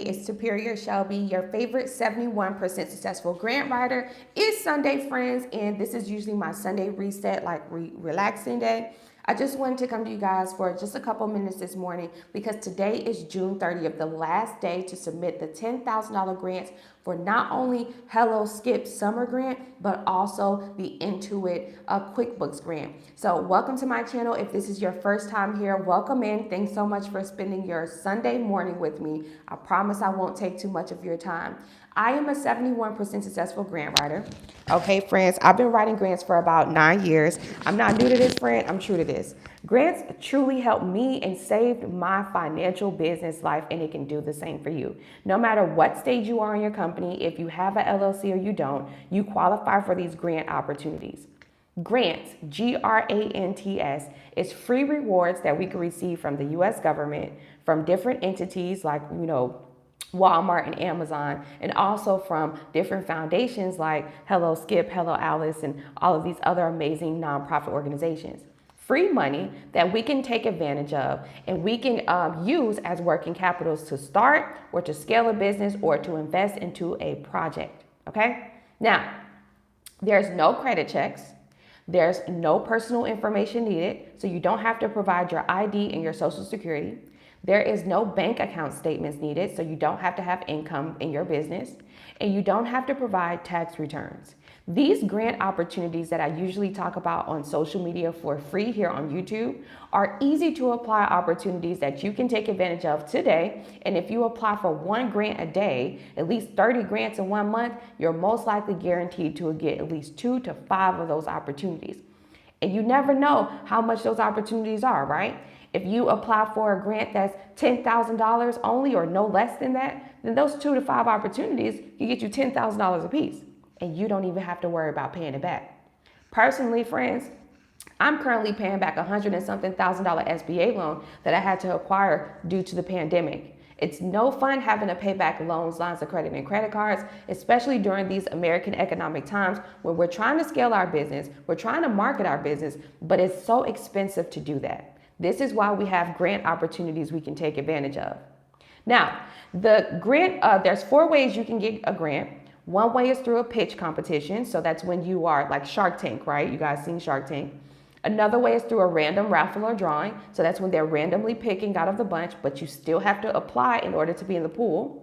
It's Superior Shelby, your favorite 71% successful grant writer. It's Sunday, friends, and this is usually my Sunday reset, like relaxing day. I just wanted to come to you guys for just a couple minutes this morning because today is June 30th, the last day to submit the $10,000 grants for not only Hello Skip Summer Grant, but also the Intuit QuickBooks grant. So welcome to my channel. If this is your first time here, welcome in. Thanks so much for spending your Sunday morning with me. I promise I won't take too much of your time. I am a 71% successful grant writer. Okay, friends, I've been writing grants for about 9 years. I'm not new to this, friend. I'm true to this. Grants truly helped me and saved my financial business life, and it can do the same for you. No matter what stage you are in your company, if you have an LLC or you don't, you qualify for these grant opportunities. Grants, grants, is free rewards that we can receive from the U.S. government, from different entities like, Walmart and Amazon, and also from different foundations like Hello Skip, Hello Alice, and all of these other amazing nonprofit organizations. Free money that we can take advantage of and we can use as working capitals to start or to scale a business or to invest into a project, okay? Now, there's no credit checks. There's no personal information needed, so you don't have to provide your ID and your social security. There is no bank account statements needed, so you don't have to have income in your business, and you don't have to provide tax returns. These grant opportunities that I usually talk about on social media for free here on YouTube are easy to apply opportunities that you can take advantage of today. And if you apply for one grant a day, at least 30 grants in 1 month, you're most likely guaranteed to get at least 2 to 5 of those opportunities. And you never know how much those opportunities are, right? If you apply for a grant that's $10,000 only or no less than that, then those 2 to 5 opportunities can get you $10,000 a piece. And you don't even have to worry about paying it back. Personally, friends, I'm currently paying back $100 and something thousand SBA loan that I had to acquire due to the pandemic. It's no fun having to pay back loans, lines of credit, and credit cards, especially during these American economic times where we're trying to scale our business, we're trying to market our business, but it's so expensive to do that. This is why we have grant opportunities we can take advantage of. Now, the grant, there's 4 ways you can get a grant. One way is through a pitch competition. So that's when you are like Shark Tank, right? You guys seen Shark Tank. Another way is through a random raffle or drawing. So that's when they're randomly picking out of the bunch, but you still have to apply in order to be in the pool.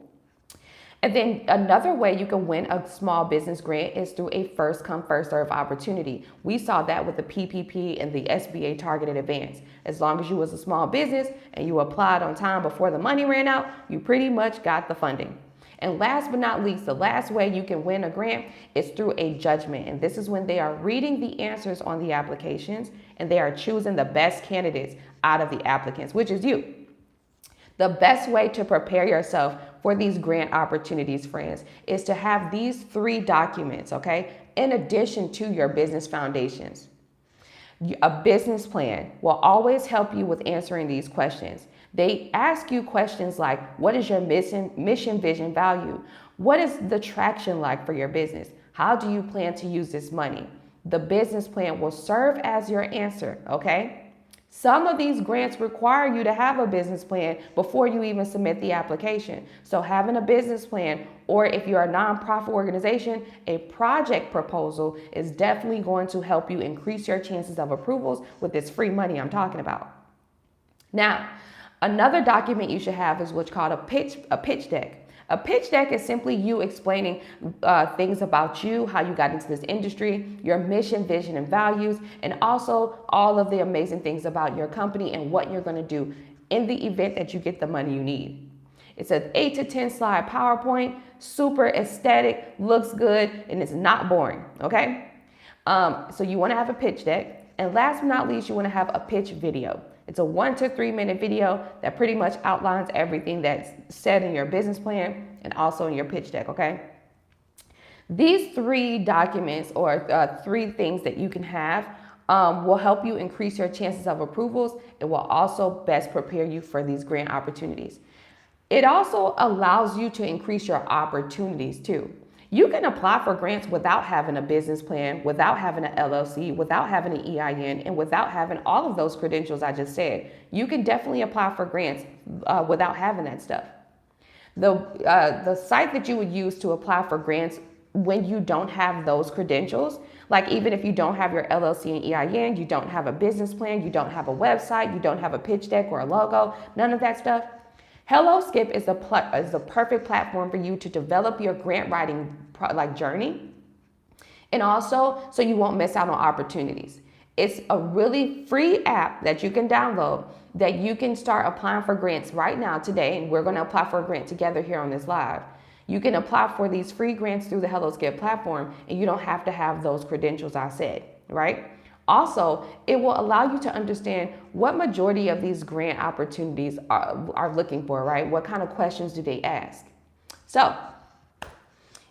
And then another way you can win a small business grant is through a first come, first serve opportunity. We saw that with the PPP and the SBA targeted advance. As long as you was a small business and you applied on time before the money ran out, you pretty much got the funding. And last but not least, the last way you can win a grant is through a judgment. And this is when they are reading the answers on the applications and they are choosing the best candidates out of the applicants, which is you. The best way to prepare yourself for these grant opportunities, friends, is to have these 3 documents, okay, in addition to your business foundations. A business plan will always help you with answering these questions. They ask you questions like, what is your mission, vision, value? What is the traction like for your business? How do you plan to use this money? The business plan will serve as your answer, okay? Some of these grants require you to have a business plan before you even submit the application. So having a business plan, or if you're a nonprofit organization, a project proposal is definitely going to help you increase your chances of approvals with this free money I'm talking about. Now, another document you should have is what's called a pitch deck. A pitch deck is simply you explaining things about you, how you got into this industry, your mission, vision, and values, and also all of the amazing things about your company and what you're going to do in the event that you get the money you need. It's an 8 to 10 slide PowerPoint, super aesthetic, looks good, and it's not boring, okay? So you want to have a pitch deck. And last but not least, you want to have a pitch video. It's a 1 to 3 minute video that pretty much outlines everything that's said in your business plan and also in your pitch deck, okay? These 3 documents or 3 things that you can have will help you increase your chances of approvals. It will also best prepare you for these grant opportunities. It also allows you to increase your opportunities too. You can apply for grants without having a business plan, without having an LLC, without having an EIN, and without having all of those credentials I just said. You can definitely apply for grants without having that stuff. The site that you would use to apply for grants when you don't have those credentials, like even if you don't have your LLC and EIN, you don't have a business plan, you don't have a website, you don't have a pitch deck or a logo, none of that stuff. HelloSkip is the perfect platform for you to develop your grant writing journey, and also so you won't miss out on opportunities. It's a really free app that you can download that you can start applying for grants right now today, and we're going to apply for a grant together here on this live. You can apply for these free grants through the HelloSkip platform, and you don't have to have those credentials I said, right? Also, it will allow you to understand what majority of these grant opportunities are looking for, right? What kind of questions do they ask? So,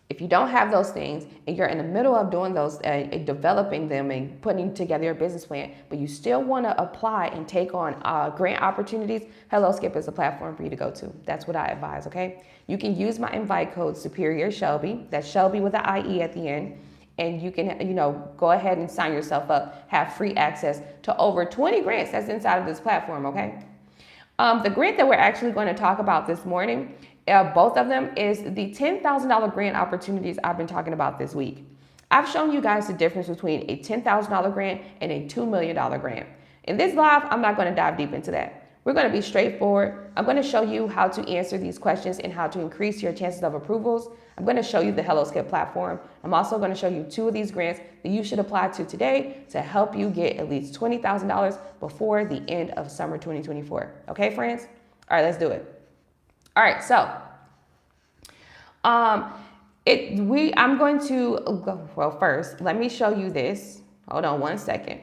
if you don't have those things and you're in the middle of doing those, developing them and putting together your business plan, but you still want to apply and take on grant opportunities, HelloSkip is a platform for you to go to. That's what I advise, okay? You can use my invite code Superior Shelby. That's Shelby with an IE at the end. And you can, go ahead and sign yourself up, have free access to over 20 grants that's inside of this platform, okay? The grant that we're actually going to talk about this morning, both of them, is the $10,000 grant opportunities I've been talking about this week. I've shown you guys the difference between a $10,000 grant and a $2 million grant. In this live, I'm not going to dive deep into that. We're going to be straightforward. I'm going to show you how to answer these questions and how to increase your chances of approvals. I'm going to show you the HelloSkip platform. I'm also going to show you 2 of these grants that you should apply to today to help you get at least $20,000 before the end of summer 2024. Okay, friends? All right, let's do it. All right, so I'm going to go, well, first, let me show you this. Hold on one second.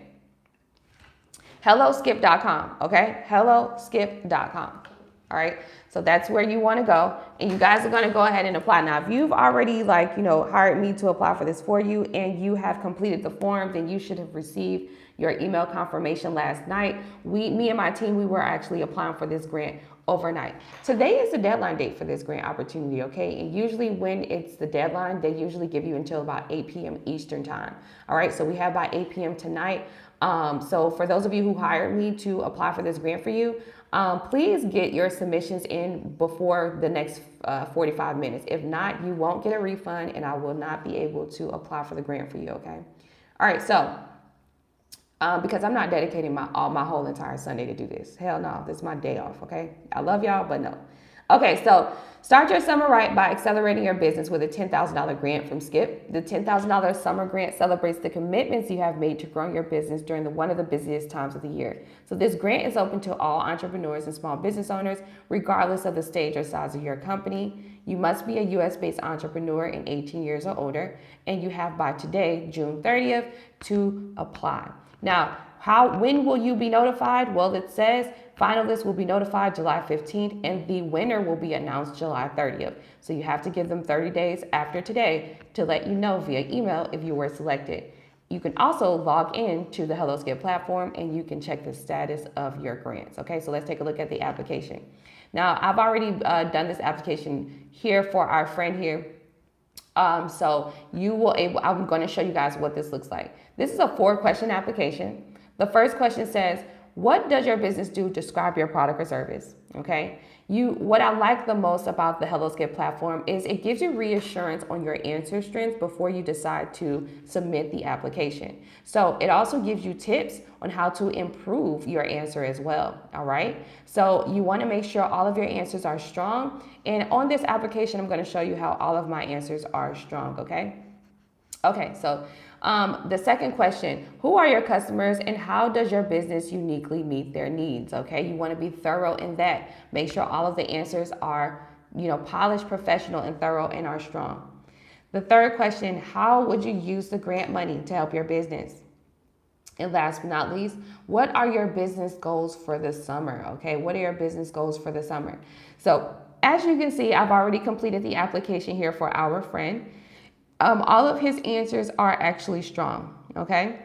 HelloSkip.com, okay? HelloSkip.com, all right? So that's where you want to go, and you guys are going to go ahead and apply. Now, if you've already, hired me to apply for this for you and you have completed the form, then you should have received your email confirmation last night. Me and my team, we were actually applying for this grant overnight. Today is the deadline date for this grant opportunity, okay? And usually when it's the deadline, they usually give you until about 8 p.m. Eastern time. All right, so we have by 8 p.m. tonight. So for those of you who hired me to apply for this grant for you, please get your submissions in before the next 45 minutes. If not, you won't get a refund and I will not be able to apply for the grant for you, okay? All right, so because I'm not dedicating my whole entire Sunday to do this. Hell no, this is my day off, okay? I love y'all, but no. Okay, so start your summer right by accelerating your business with a $10,000 grant from Skip. The $10,000 summer grant celebrates the commitments you have made to growing your business during one of the busiest times of the year. So this grant is open to all entrepreneurs and small business owners, regardless of the stage or size of your company. You must be a U.S.-based entrepreneur and 18 years or older, and you have by today, June 30th, to apply. Now, when will you be notified? Well, it says finalists will be notified July 15th and the winner will be announced July 30th. So you have to give them 30 days after today to let you know via email if you were selected. You can also log in to the HelloSkip platform and you can check the status of your grants. Okay, so let's take a look at the application. Now, I've already done this application here for our friend here. So I'm going to show you guys what this looks like. This is a 4-question application. The first question says, what does your business do? Describe your product or service. Okay. What I like the most about the HelloSkip platform is it gives you reassurance on your answer strengths before you decide to submit the application. So it also gives you tips on how to improve your answer as well. All right. So you want to make sure all of your answers are strong. And on this application, I'm going to show you how all of my answers are strong. Okay. Okay. So the second question, who are your customers and how does your business uniquely meet their needs? Okay, you want to be thorough in that. Make sure all of the answers are, polished, professional, and thorough and are strong. The third question, how would you use the grant money to help your business? And last but not least, what are your business goals for the summer? Okay, what are your business goals for the summer? So as you can see, I've already completed the application here for our friend. All of his answers are actually strong, okay?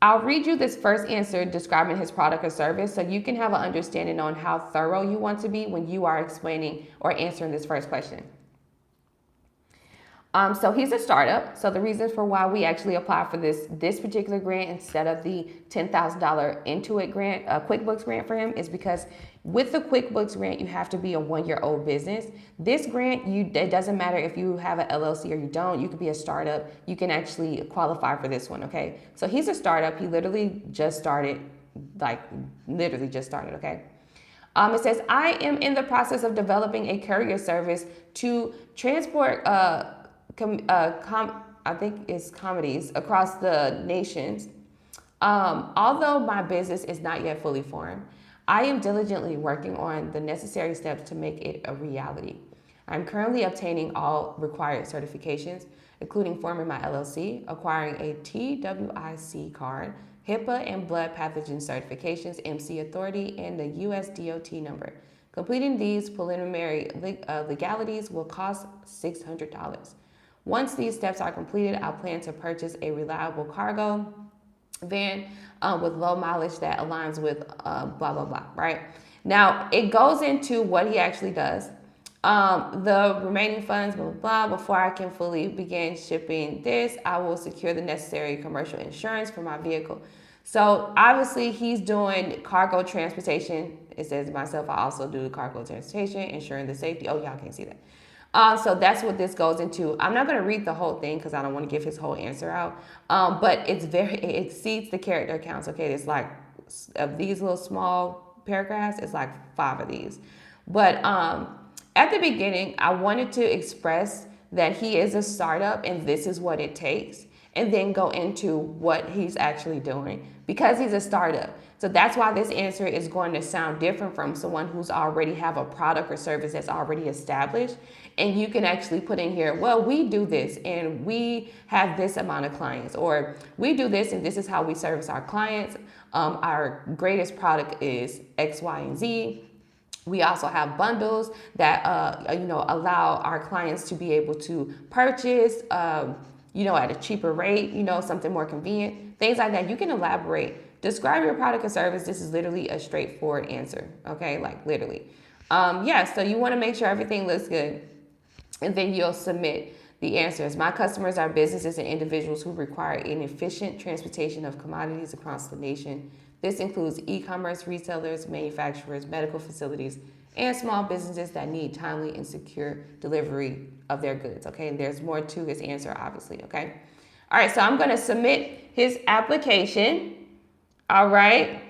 I'll read you this first answer describing his product or service so you can have an understanding on how thorough you want to be when you are explaining or answering this first question. So he's a startup. So the reason for why we actually apply for this particular grant instead of the $10,000 Intuit grant, QuickBooks grant for him, is because with the QuickBooks grant, you have to be a 1-year-old business. This grant, it doesn't matter if you have an LLC or you don't. You could be a startup. You can actually qualify for this one, okay? So he's a startup. He literally just started, okay? It says, I am in the process of developing a courier service to transport, I think it's comedies across the nations. Although my business is not yet fully formed, I am diligently working on the necessary steps to make it a reality. I'm currently obtaining all required certifications, including forming my LLC, acquiring a TWIC card, HIPAA and blood pathogen certifications, MC authority, and the US DOT number. Completing these preliminary legalities will cost $600. Once these steps are completed, I plan to purchase a reliable cargo van with low mileage that aligns with blah, blah, blah, right? Now, it goes into what he actually does. The remaining funds, blah, blah, blah, before I can fully begin shipping this, I will secure the necessary commercial insurance for my vehicle. So obviously he's doing cargo transportation. It says myself, I also do the cargo transportation, ensuring the safety. Oh, y'all can't see that. So that's what this goes into. I'm not going to read the whole thing because I don't want to give his whole answer out. But it exceeds the character counts. Okay, it's like of these little small paragraphs, it's like 5 of these. But at the beginning, I wanted to express that he is a startup and this is what it takes, and then go into what he's actually doing because he's a startup. So that's why this answer is going to sound different from someone who's already have a product or service that's already established. And you can actually put in here, well, we do this and we have this amount of clients, or we do this and this is how we service our clients. Our greatest product is X, Y, and Z. We also have bundles that allow our clients to be able to purchase at a cheaper rate, something more convenient, things like that. You can elaborate. Describe your product or service. This is literally a straightforward answer, okay? Like literally. So you want to make sure everything looks good, and then you'll submit the answers. My customers are businesses and individuals who require an efficient transportation of commodities across the nation. This includes e-commerce resellers, manufacturers, medical facilities, and small businesses that need timely and secure delivery of their goods, okay? And there's more to his answer, obviously, okay? All right, so I'm going to submit his application. All right.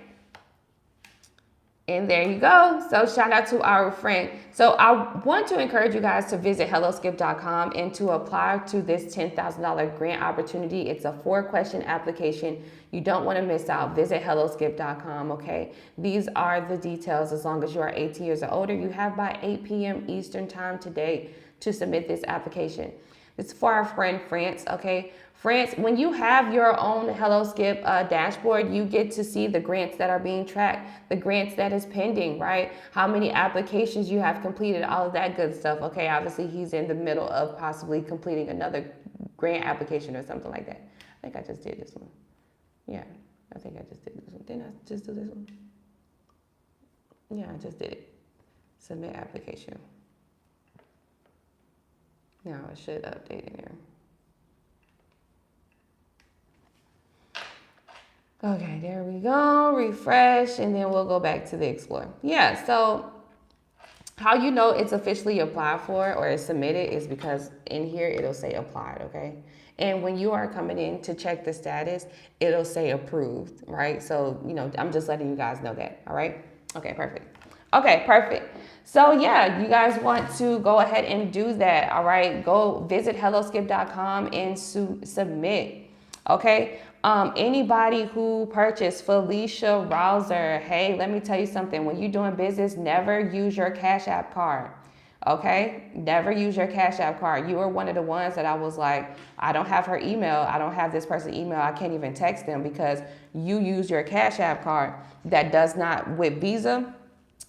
And there you go. So shout out to our friend. So I want to encourage you guys to visit helloskip.com and to apply to this $10,000 grant opportunity. It's a 4-question application. You don't want to miss out. Visit helloskip.com, okay? These are the details. As long as you are 18 years or older, you have by 8 p.m. Eastern time today to submit this application. It's for our friend France, okay? France, when you have your own HelloSkip dashboard, you get to see the grants that are being tracked, the grants that is pending, right? How many applications you have completed, all of that good stuff. Okay, obviously he's in the middle of possibly completing another grant application or something like that. I think I just did this one. Yeah, I think I just did this one. Didn't I just do this one? Yeah, I just did it. Submit application. Now it should update in there. Okay, there we go. Refresh, and then we'll go back to the Explore. Yeah, so how you know it's officially applied for or it's submitted is because in here it'll say applied, okay? And when you are coming in to check the status, it'll say approved, right? So, I'm just letting you guys know that, all right? Okay, perfect. Okay, perfect. So yeah, you guys want to go ahead and do that, all right? Go visit helloskip.com and submit, okay? Anybody who purchased Felicia Rouser, hey, let me tell you something. When you're doing business, never use your Cash App card, okay? Never use your Cash App card. You were one of the ones that I was like, I don't have her email. I don't have this person's email. I can't even text them because you use your Cash App card that does not with Visa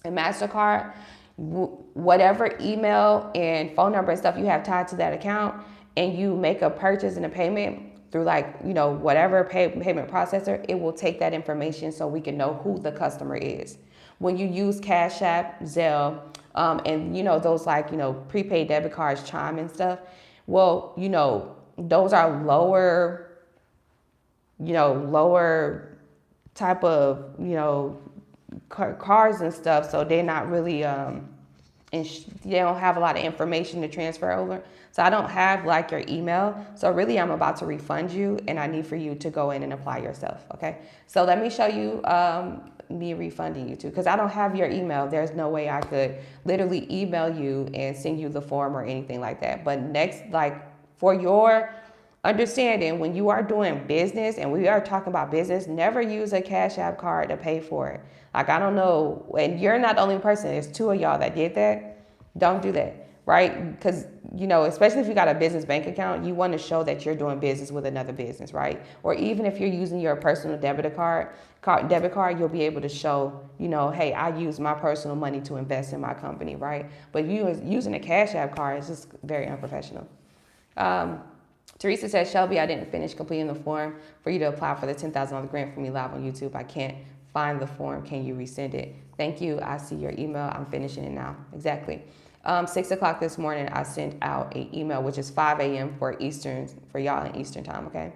and MasterCard. Whatever email and phone number and stuff you have tied to that account, and you make a purchase and a payment through whatever payment processor, it will take that information so we can know who the customer is. When you use Cash App, Zelle, and those prepaid debit cards, Chime and stuff, Well, those are lower type of, cars and stuff. So they're not really, and they don't have a lot of information to transfer over. So I don't have like your email. So really I'm about to refund you and I need for you to go in and apply yourself. Okay. So let me show you, me refunding you too, because I don't have your email. There's no way I could literally email you and send you the form or anything like that. But next, like for your understanding, when you are doing business and we are talking about business, never use a Cash App card to pay for it. Like, I don't know, and you're not the only person. There's two of y'all that did that. Don't do that, right? Because, especially if you got a business bank account, you want to show that you're doing business with another business, right? Or even if you're using your personal debit card, you'll be able to show, hey, I use my personal money to invest in my company, right? But using a Cash App card is just very unprofessional. Teresa says, Shelby, I didn't finish completing the form for you to apply for the $10,000 grant for me live on YouTube. I can't find the form. Can you resend it? Thank you. I see your email. I'm finishing it now. Exactly. 6 o'clock this morning, I sent out an email, which is 5 a.m. for y'all in Eastern time, okay?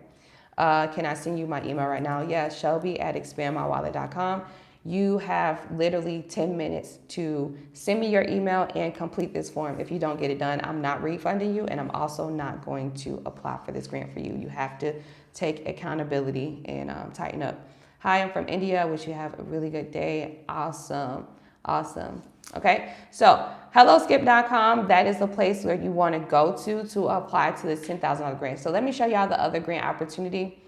Can I send you my email right now? Yeah, Shelby@expandmywallet.com. You have literally 10 minutes to send me your email and complete this form. If you don't get it done, I'm not refunding you, and I'm also not going to apply for this grant for you. You have to take accountability and tighten up. Hi, I'm from India. Wish you have a really good day. Awesome. Awesome. Okay, so helloskip.com, that is the place where you want to go to apply to this $10,000 grant. So let me show y'all the other grant opportunity.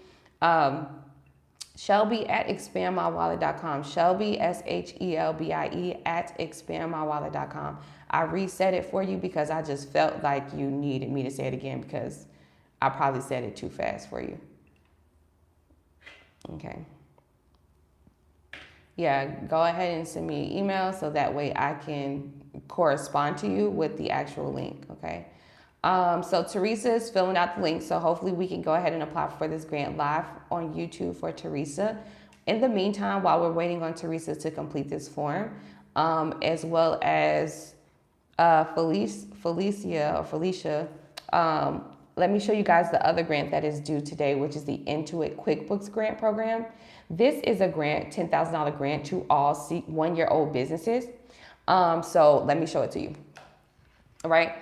Shelby@expandmywallet.com. Shelby, SHELBIE @expandmywallet.com. I reset it for you because I just felt like you needed me to say it again because I probably said it too fast for you. Okay. Yeah, go ahead and send me an email so that way I can correspond to you with the actual link, okay? So Teresa is filling out the link, so hopefully we can go ahead and apply for this grant live on YouTube for Teresa. In the meantime, while we're waiting on Teresa to complete this form, as well as Felicia, let me show you guys the other grant that is due today, which is the Intuit QuickBooks grant program. This is a grant, $10,000 grant to all one-year-old businesses. So let me show it to you. All right.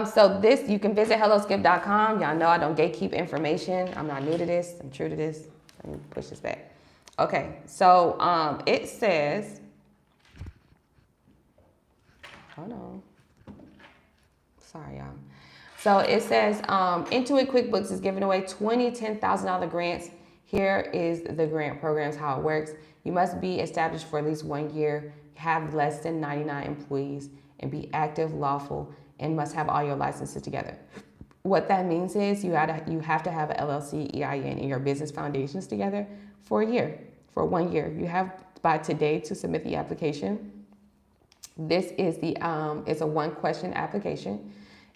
So this, you can visit helloskip.com. Y'all know I don't gatekeep information. I'm not new to this. I'm true to this. Let me push this back. Okay. So it says, hold on. Sorry, y'all. So it says Intuit QuickBooks is giving away 20 $10,000 grants. Here is the grant programs, how it works. You must be established for at least 1 year, have less than 99 employees, and be active, lawful, and must have all your licenses together. What that means is you have to have an LLC, EIN, and your business foundations together for a year, for 1 year. You have by today to submit the application. This is it's a one-question application.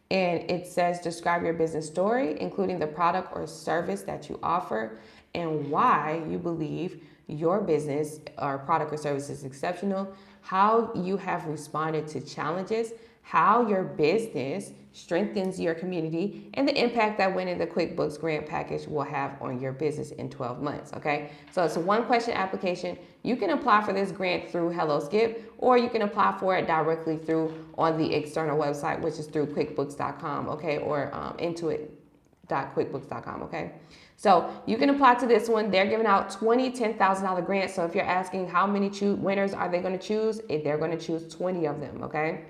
And it says, describe your business story, including the product or service that you offer and why you believe your business or product or service is exceptional, how you have responded to challenges, how your business strengthens your community, and the impact that winning the QuickBooks grant package will have on your business in 12 months, okay? So it's a one-question application. You can apply for this grant through HelloSkip, or you can apply for it directly through on the external website, which is through QuickBooks.com, okay, or Intuit.QuickBooks.com, okay? So you can apply to this one. They're giving out 20 $10,000 grants. So if you're asking how many winners are they going to choose, they're going to choose 20 of them, okay?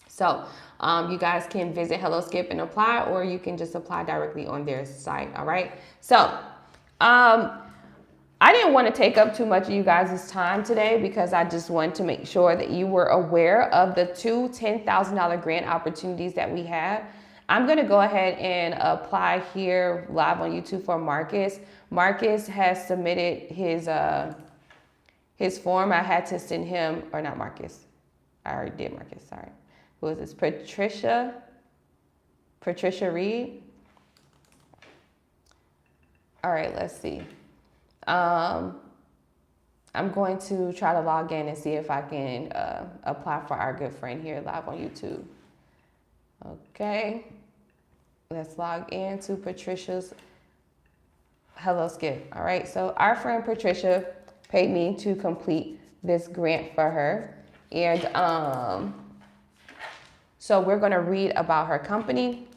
So you guys can visit HelloSkip and apply, or you can just apply directly on their site, all right? So I didn't want to take up too much of you guys' time today because I just wanted to make sure that you were aware of the two $10,000 grant opportunities that we have. I'm going to go ahead and apply here live on YouTube for Marcus. Marcus has submitted his form. I had to send him, or not Marcus. I already did Marcus, sorry. Who is this? Patricia Reed. All right, let's see. I'm going to try to log in and see if I can apply for our good friend here live on YouTube. Okay. Let's log into Patricia's Hello Skip. All right, so our friend Patricia paid me to complete this grant for her. And so we're gonna read about her company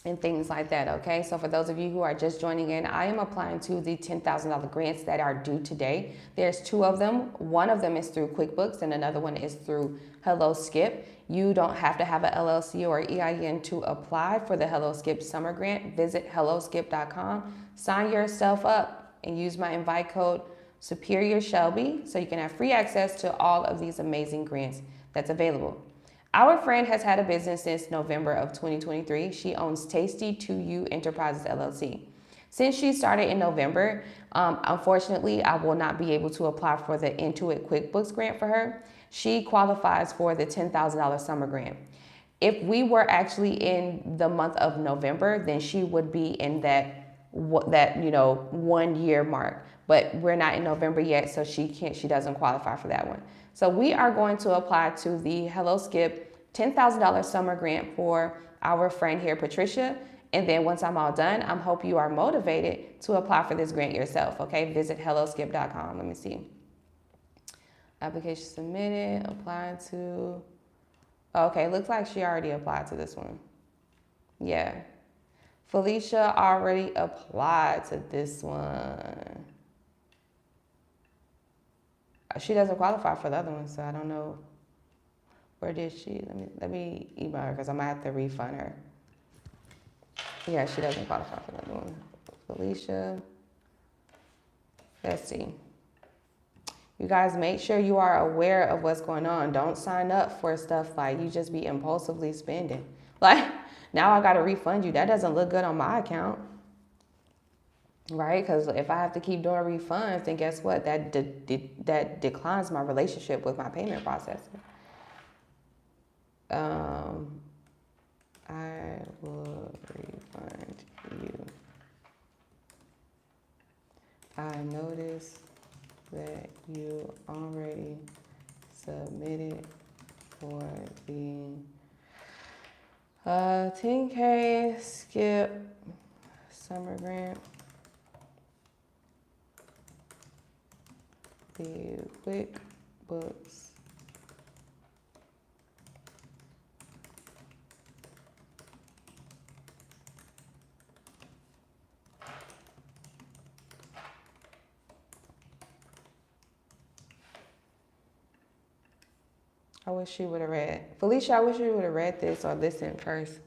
and things like that, okay? So for those of you who are just joining in, I am applying to the $10,000 grants that are due today. There's two of them. One of them is through QuickBooks and another one is through Hello Skip. You don't have to have an LLC or EIN to apply for the Hello Skip summer grant. Visit helloskip.com, sign yourself up and use my invite code Superior Shelby so you can have free access to all of these amazing grants that's available. Our friend has had a business since November of 2023. She owns Tasty 2U Enterprises LLC. Since she started in November, unfortunately, I will not be able to apply for the Intuit QuickBooks grant for her. She qualifies for the $10,000 summer grant. If we were actually in the month of November, then she would be in that 1 year mark. But we're not in November yet, so she doesn't qualify for that one. So we are going to apply to the Hello Skip $10,000 summer grant for our friend here, Patricia. And then once I'm all done, I hope you are motivated to apply for this grant yourself, okay? Visit helloskip.com. Let me see. Application submitted, apply to. Okay, looks like she already applied to this one. Yeah. Felicia already applied to this one. She doesn't qualify for the other one, so I don't know. Where did she? Let me email her because I might have to refund her. Yeah, she doesn't qualify for the other one. Felicia. Let's see. You guys, make sure you are aware of what's going on. Don't sign up for stuff like you just be impulsively spending. Like, now I got to refund you. That doesn't look good on my account. Right? Because if I have to keep doing refunds, then guess what? That declines my relationship with my payment processor. I will refund you. I noticed that you already submitted for the 10K skip summer grant. The QuickBooks I wish she would have read. Felicia, I wish you would have read this or listened first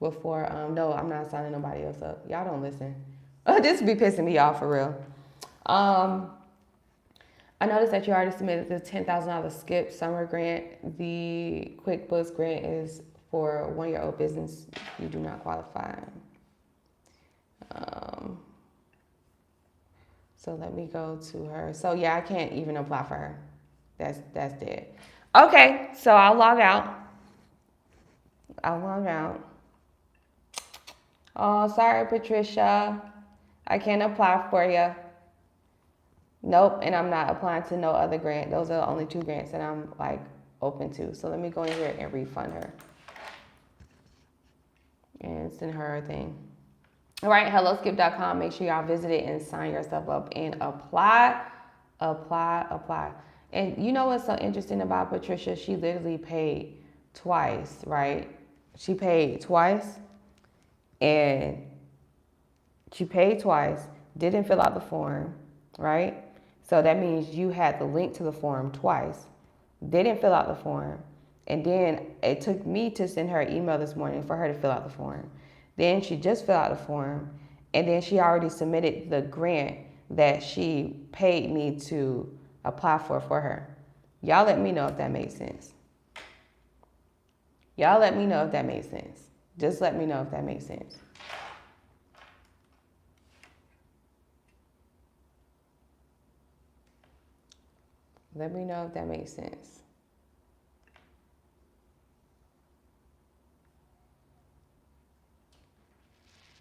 before. No, I'm not signing nobody else up. Y'all don't listen. This be pissing me off for real. I noticed that you already submitted the $10,000 skip summer grant. The QuickBooks grant is for a 1-year-old business. You do not qualify. So let me go to her. So yeah, I can't even apply for her. That's dead. Okay, so I'll log out. Oh, sorry, Patricia. I can't apply for you. Nope, and I'm not applying to no other grant. Those are the only 2 grants that I'm like open to. So let me go in here and refund her. And send her a thing. All right, helloskip.com. Make sure y'all visit it and sign yourself up and apply. And you know what's so interesting about Patricia? She literally paid twice, right? She paid twice, didn't fill out the form, right? So that means you had the link to the form twice, didn't fill out the form, and then it took me to send her an email this morning for her to fill out the form. Then she just filled out the form, and then she already submitted the grant that she paid me to apply for her. Y'all let me know if that makes sense. Just let me know if that makes sense. Let me know if that makes sense.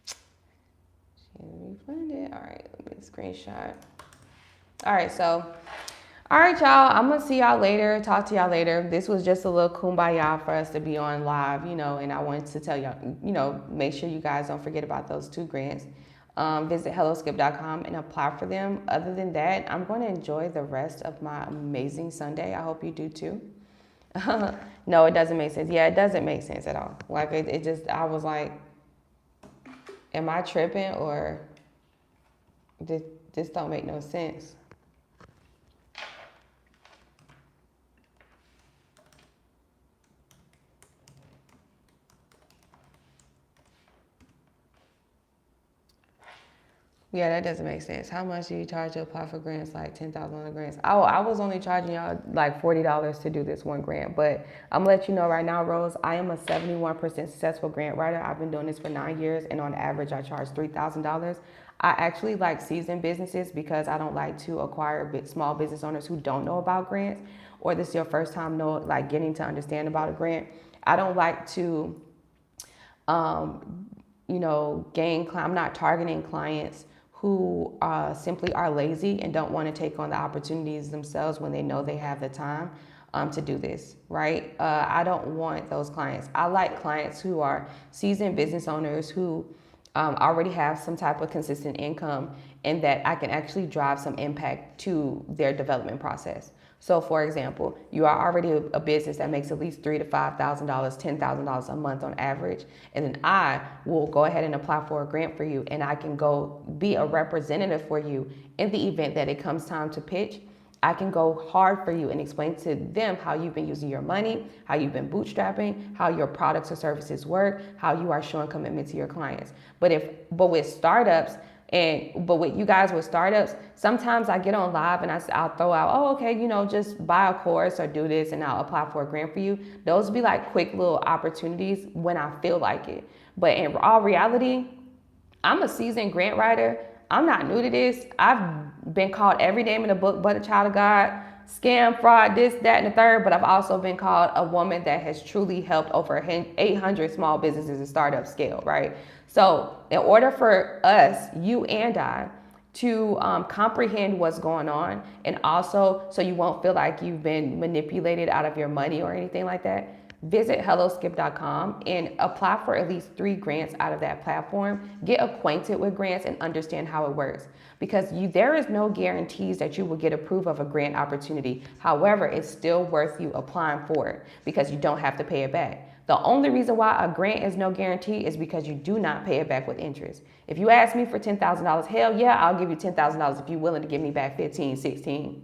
She refunded. All right, let me screenshot. All right, so All right, y'all. I'm gonna see y'all later. Talk to y'all later. This was just a little kumbaya for us to be on live, and I wanted to tell y'all, make sure you guys don't forget about those 2 grants. Visit helloskip.com and apply for them. Other than that, I'm going to enjoy the rest of my amazing Sunday. I hope you do too. No, it doesn't make sense. Yeah, it doesn't make sense at all. Like it just, I was like, am I tripping or this don't make no sense? Yeah, that doesn't make sense. How much do you charge to apply for grants? Like 10,000 grants. Oh, I was only charging y'all like $40 to do this one grant. But I'm gonna let you know right now, Rose, I am a 71% successful grant writer. I've been doing this for 9 years, and on average, I charge $3,000. I actually like seasoned businesses because I don't like to acquire small business owners who don't know about grants, or this is your first time getting to understand about a grant. I don't like to, I'm not targeting clients who simply are lazy and don't want to take on the opportunities themselves when they know they have the time to do this, right? I don't want those clients. I like clients who are seasoned business owners who already have some type of consistent income and that I can actually drive some impact to their development process. So for example, you are already a business that makes at least $3,000 to $5,000, $10,000 a month on average. And then I will go ahead and apply for a grant for you, and I can go be a representative for you in the event that it comes time to pitch. I can go hard for you and explain to them how you've been using your money, how you've been bootstrapping, how your products or services work, how you are showing commitment to your clients. But with startups, but with you guys with startups, sometimes I get on live and I'll throw out, oh, okay, just buy a course or do this and I'll apply for a grant for you. Those be like quick little opportunities when I feel like it. But in all reality, I'm a seasoned grant writer. I'm not new to this. I've been called every name in the book but a child of God, scam, fraud, this, that, and the third. But I've also been called a woman that has truly helped over 800 small businesses and startups scale, right? So in order for us, you and I, to comprehend what's going on, and also so you won't feel like you've been manipulated out of your money or anything like that, visit helloskip.com and apply for at least 3 grants out of that platform. Get acquainted with grants and understand how it works, because there is no guarantees that you will get approved of a grant opportunity. However, it's still worth you applying for it because you don't have to pay it back. The only reason why a grant is no guarantee is because you do not pay it back with interest. If you ask me for $10,000, hell yeah, I'll give you $10,000 if you're willing to give me back 15, 16.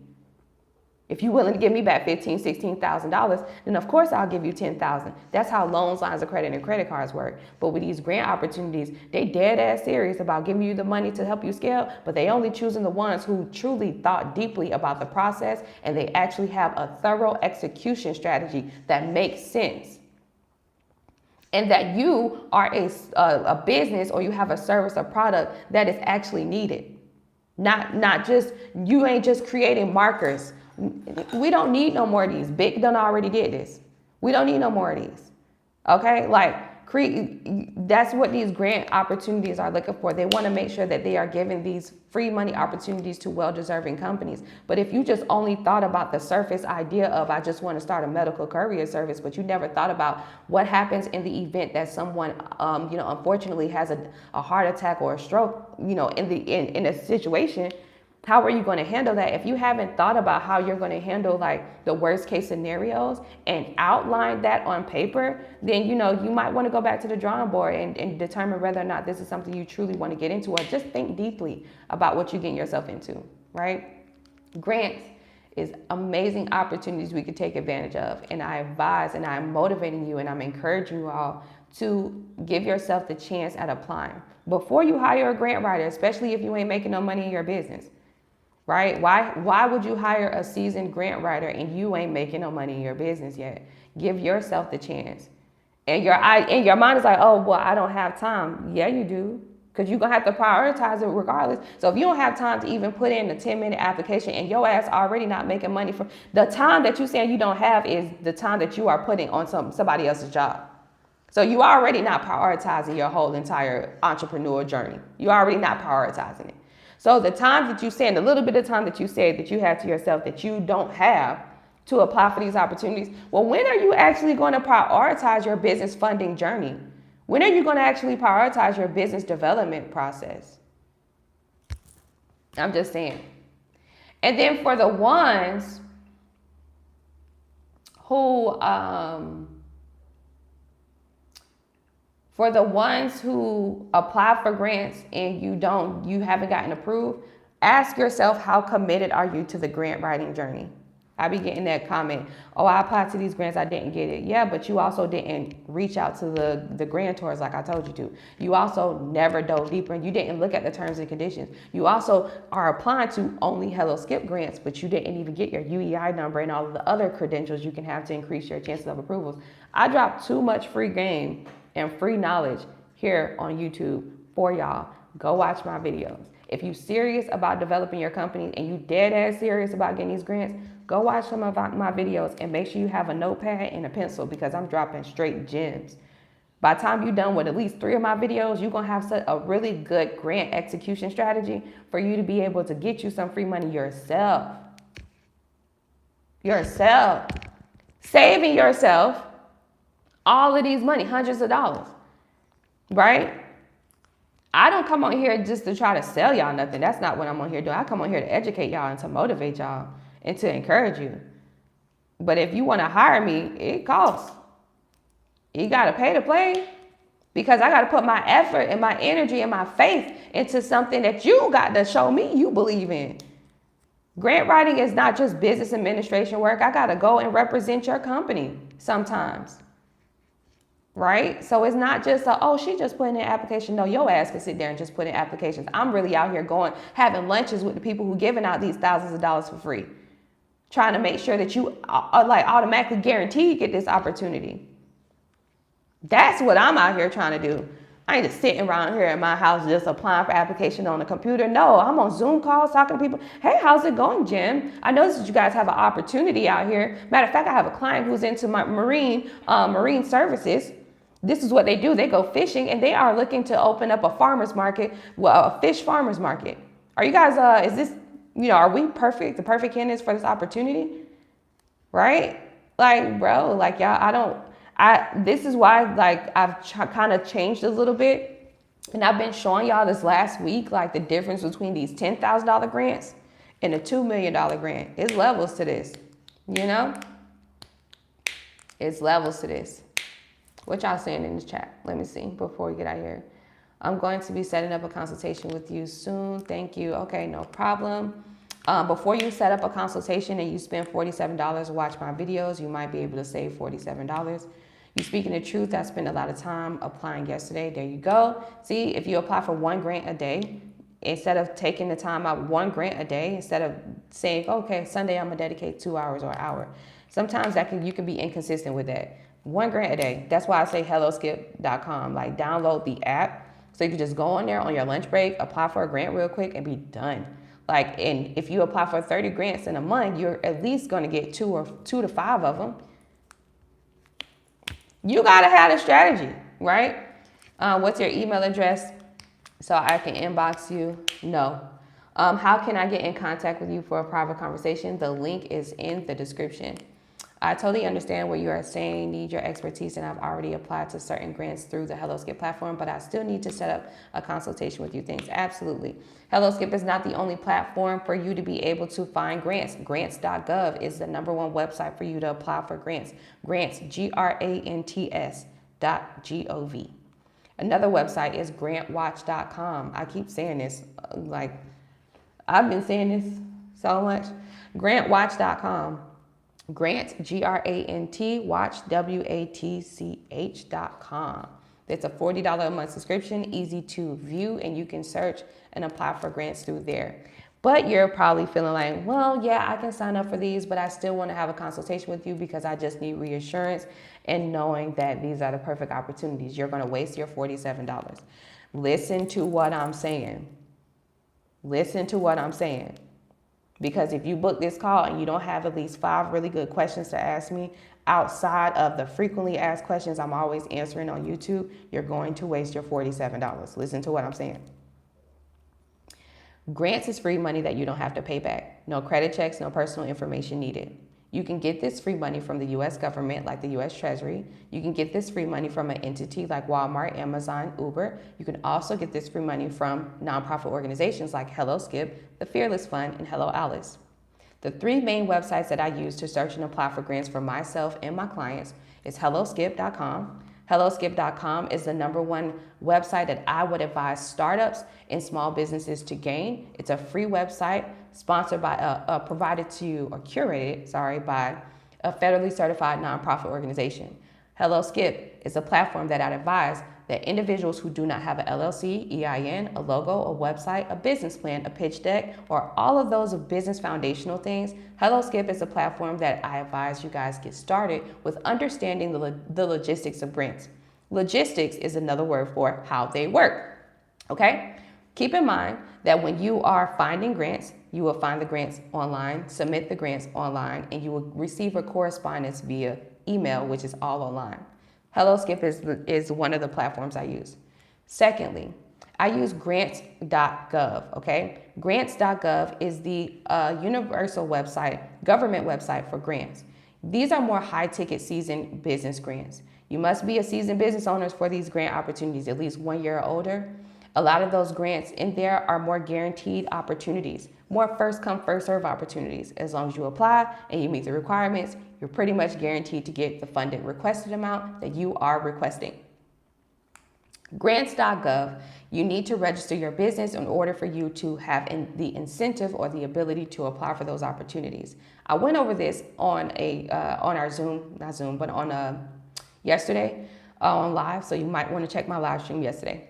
If you're willing to give me back $15,000, $16,000, then of course I'll give you $10,000. That's how loans, lines of credit, and credit cards work. But with these grant opportunities, they dead ass serious about giving you the money to help you scale, but they only choosing the ones who truly thought deeply about the process and they actually have a thorough execution strategy that makes sense. And that you are a business, or you have a service or product that is actually needed. Not just, you ain't just creating markers. We don't need no more of these. Big done already did this. We don't need no more of these. Okay? That's what these grant opportunities are looking for. They want to make sure that they are giving these free money opportunities to well-deserving companies. But if you just only thought about the surface idea of, I just want to start a medical courier service, but you never thought about what happens in the event that someone, unfortunately has a heart attack or a stroke, in a situation. How are you going to handle that? If you haven't thought about how you're going to handle like the worst case scenarios and outline that on paper, then, you might want to go back to the drawing board and determine whether or not this is something you truly want to get into, or just think deeply about what you're getting yourself into, right? Grants is amazing opportunities we could take advantage of. And I advise and I'm motivating you and I'm encouraging you all to give yourself the chance at applying before you hire a grant writer, especially if you ain't making no money in your business. Right? Why would you hire a seasoned grant writer and you ain't making no money in your business yet? Give yourself the chance. And your mind is like, oh, well, I don't have time. Yeah, you do. Because you're going to have to prioritize it regardless. So if you don't have time to even put in a 10-minute application and your ass already not making money from the time that you saying you don't have is the time that you are putting on somebody else's job. So you already not prioritizing your whole entire entrepreneur journey. You already not prioritizing it. So the time that you said, the little bit of time that you said that you had to yourself that you don't have to apply for these opportunities, well, when are you actually going to prioritize your business funding journey? When are you going to actually prioritize your business development process? I'm just saying. And then for the ones who apply for grants and you haven't gotten approved, ask yourself, how committed are you to the grant writing journey? I be getting that comment, oh, I applied to these grants, I didn't get it. Yeah, but you also didn't reach out to the grantors like I told you to. You also never dove deeper and you didn't look at the terms and conditions. You also are applying to only Hello Skip grants, but you didn't even get your UEI number and all of the other credentials you can have to increase your chances of approvals. I dropped too much free game and free knowledge here on YouTube for y'all. Go watch my videos. If you're serious about developing your company and you dead ass serious about getting these grants, go watch some of my videos and make sure you have a notepad and a pencil because I'm dropping straight gems. By the time you're done with at least 3 of my videos, you're going to have a really good grant execution strategy for you to be able to get you some free money yourself. Saving yourself all of these money, hundreds of dollars, right? I don't come on here just to try to sell y'all nothing. That's not what I'm on here doing. I come on here to educate y'all and to motivate y'all and to encourage you. But if you want to hire me, it costs. You got to pay to play because I got to put my effort and my energy and my faith into something that you got to show me you believe in. Grant writing is not just business administration work. I got to go and represent your company sometimes. Right? So it's not just she just put in an application. No, your ass can sit there and just put in applications. I'm really out here having lunches with the people who giving out these thousands of dollars for free, trying to make sure that you are automatically guaranteed get this opportunity. That's what I'm out here trying to do. I ain't just sitting around here in my house just applying for application on the computer. No, I'm on Zoom calls talking to people. Hey, how's it going, Jim? I noticed that you guys have an opportunity out here. Matter of fact, I have a client who's into my marine services. This is what they do. They go fishing and they are looking to open up a farmer's market, a fish farmer's market. Are you guys, are we the perfect candidates for this opportunity? Right? Like, bro, like y'all, this is why I've kind of changed a little bit. And I've been showing y'all this last week, like the difference between these $10,000 grants and a $2 million grant. It's levels to this, It's levels to this. What y'all saying in the chat? Let me see before we get out here. I'm going to be setting up a consultation with you soon. Thank you. Okay, no problem. Before you set up a consultation and you spend $47 to watch my videos, you might be able to save $47. You speaking the truth. I spent a lot of time applying yesterday. There you go. See, if you apply for 1 grant a day, instead of taking the time out 1 grant a day, instead of saying, okay, Sunday I'm gonna dedicate 2 hours or an hour. Sometimes you can be inconsistent with that. 1 grant a day. That's why I say helloskip.com. Like, download the app so you can just go on there on your lunch break, apply for a grant real quick and be done. Like, and if you apply for 30 grants in a month, you're at least going to get 2 to 5 of them. You got to have a strategy, right? What's your email address so I can inbox you? No. How can I get in contact with you for a private conversation? The link is in the description. I totally understand what you are saying, need your expertise, and I've already applied to certain grants through the HelloSkip platform, but I still need to set up a consultation with you. Thanks. Absolutely. HelloSkip is not the only platform for you to be able to find grants. Grants.gov is the #1 website for you to apply for grants. Grants, grants.gov. Another website is grantwatch.com. I keep saying this, I've been saying this so much. Grantwatch.com. Grant, Grant, watch, WATCH.com. It's a $40 a month subscription, easy to view, and you can search and apply for grants through there. But you're probably feeling like, well, yeah, I can sign up for these, but I still want to have a consultation with you because I just need reassurance and knowing that these are the perfect opportunities. You're going to waste your $47. Listen to what I'm saying. Listen to what I'm saying. Because if you book this call and you don't have at least 5 really good questions to ask me outside of the frequently asked questions I'm always answering on YouTube, you're going to waste your $47. Listen to what I'm saying. Grants is free money that you don't have to pay back. No credit checks, no personal information needed. You can get this free money from the U.S. government, like the U.S. Treasury. You can get this free money from an entity like Walmart, Amazon, Uber. You can also get this free money from nonprofit organizations like Hello Skip, the Fearless Fund, and Hello Alice. The three main websites that I use to search and apply for grants for myself and my clients is helloskip.com. Helloskip.com is the #1 website that I would advise startups and small businesses to gain. It's a free website sponsored by, provided to you or curated, by a federally certified nonprofit organization. HelloSkip is a platform that I'd advise that individuals who do not have an LLC, EIN, a logo, a website, a business plan, a pitch deck, or all of those business foundational things, HelloSkip is a platform that I advise you guys get started with understanding the logistics of grants. Logistics is another word for how they work, okay? Keep in mind that when you are finding grants, you will find the grants online, submit the grants online, and you will receive a correspondence via email, which is all online. HelloSkip is one of the platforms I use. Secondly, I use grants.gov, okay? Grants.gov is the universal website, government website for grants. These are more high-ticket seasoned business grants. You must be a seasoned business owner for these grant opportunities, at least 1 year or older. A lot of those grants in there are more guaranteed opportunities, more first come, first serve opportunities. As long as you apply and you meet the requirements, you're pretty much guaranteed to get the funded requested amount that you are requesting. Grants.gov, you need to register your business in order for you to have the incentive or the ability to apply for those opportunities. I went over this on our Zoom, not Zoom, but on yesterday on live, so you might want to check my live stream yesterday.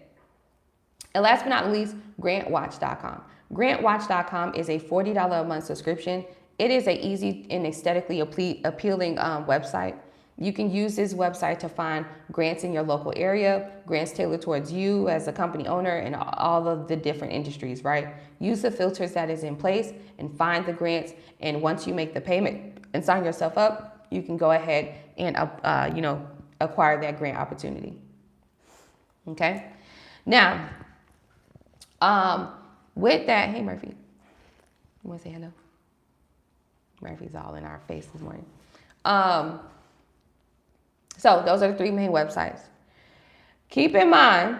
And last but not least, grantwatch.com. Grantwatch.com is a $40 a month subscription. It is an easy and aesthetically appealing website. You can use this website to find grants in your local area, grants tailored towards you as a company owner and all of the different industries, right? Use the filters that is in place and find the grants. And once you make the payment and sign yourself up, you can go ahead and acquire that grant opportunity. Okay. Now, with that, hey Murphy, you want to say hello? Murphy's all in our face this morning. So those are the three main websites. Keep in mind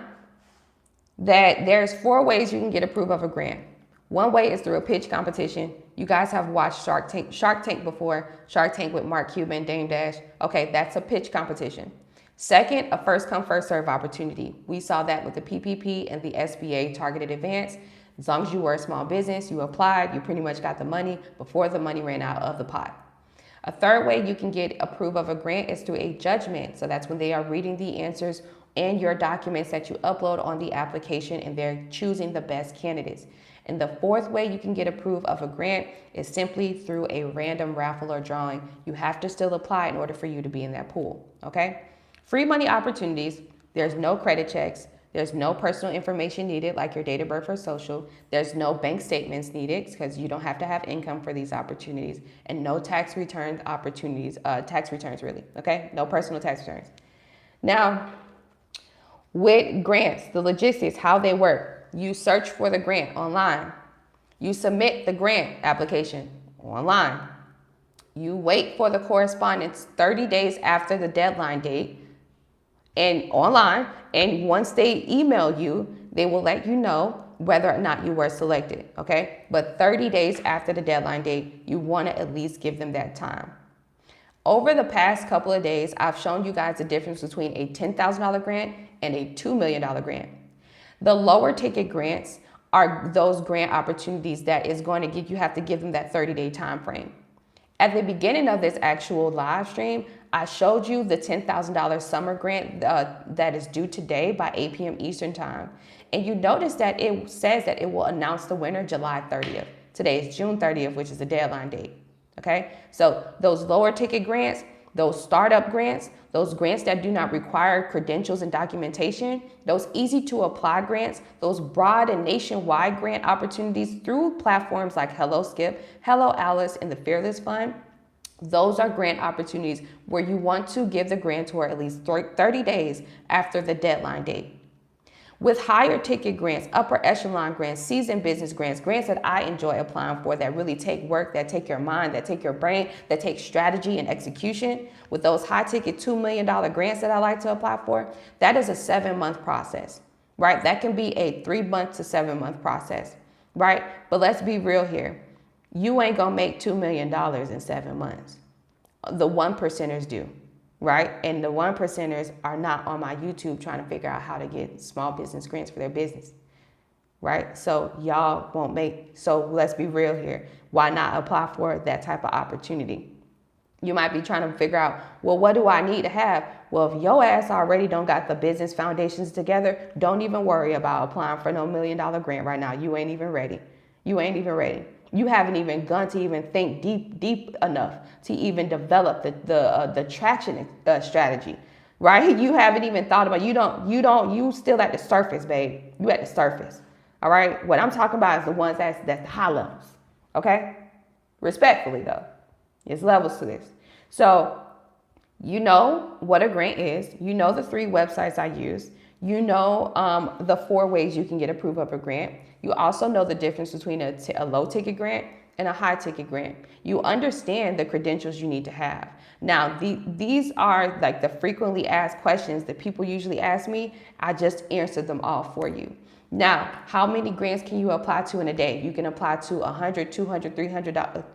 that there's 4 ways you can get approved of a grant. One way is through a pitch competition. You guys have watched Shark Tank before, Shark Tank with Mark Cuban, Dame Dash. Okay, that's a pitch competition. Second, a first come, first serve opportunity. We saw that with the PPP and the SBA targeted advance. As long as you were a small business, you applied, you pretty much got the money before the money ran out of the pot. A third way you can get approved of a grant is through a judgment. So that's when they are reading the answers and your documents that you upload on the application and they're choosing the best candidates. And the fourth way you can get approved of a grant is simply through a random raffle or drawing. You have to still apply in order for you to be in that pool, okay? Free money opportunities, there's no credit checks, there's no personal information needed like your date of birth or social, there's no bank statements needed because you don't have to have income for these opportunities, and no tax return opportunities, tax returns really, okay? No personal tax returns. Now, with grants, the logistics, how they work, you search for the grant online, you submit the grant application online, you wait for the correspondence 30 days after the deadline date, and online, and once they email you, they will let you know whether or not you were selected, okay? But 30 days after the deadline date, you want to at least give them that time. Over the past couple of days, I've shown you guys the difference between a $10,000 grant and a $2 million grant. The lower ticket grants are those grant opportunities that is going to give, you have to give them that 30-day time frame. At the beginning of this actual live stream, I showed you the $10,000 summer grant that is due today by 8 p.m. Eastern time. And you notice that it says that it will announce the winner July 30th. Today is June 30th, which is the deadline date. Okay, so those lower ticket grants, those startup grants, those grants that do not require credentials and documentation, those easy to apply grants, those broad and nationwide grant opportunities through platforms like Hello Skip, Hello Alice, and the Fearless Fund, those are grant opportunities where you want to give the grantor at least 30 days after the deadline date. With higher ticket grants, upper echelon grants, seasoned business grants, grants that I enjoy applying for that really take work, that take your mind, that take your brain, that take strategy and execution, with those high ticket $2 million grants that I like to apply for, that is a 7-month process, right? That can be a 3-month to 7-month process, right? But let's be real here. You ain't gonna make $2 million in 7 months. The 1%ers do. Right? And the 1%ers are not on my YouTube trying to figure out how to get small business grants for their business. Right? So y'all won't make, so let's be real here. Why not apply for that type of opportunity? You might be trying to figure out, well, what do I need to have? Well, if your ass already don't got the business foundations together, don't even worry about applying for no $1 million grant right now. You ain't even ready. You ain't even ready. You haven't even gone to even think deep enough to even develop the traction strategy, right? You haven't even thought about, you still at the surface, babe. You at the surface, all right? What I'm talking about is the ones that's the high levels, okay? Respectfully though, there's levels to this. So you know what a grant is. You know the 3 websites I use. You know the 4 ways you can get approved of a grant. You also know the difference between a low ticket grant and a high ticket grant. You understand the credentials you need to have. Now, these are like the frequently asked questions that people usually ask me. I just answered them all for you. Now, how many grants can you apply to in a day? You can apply to 100, 200,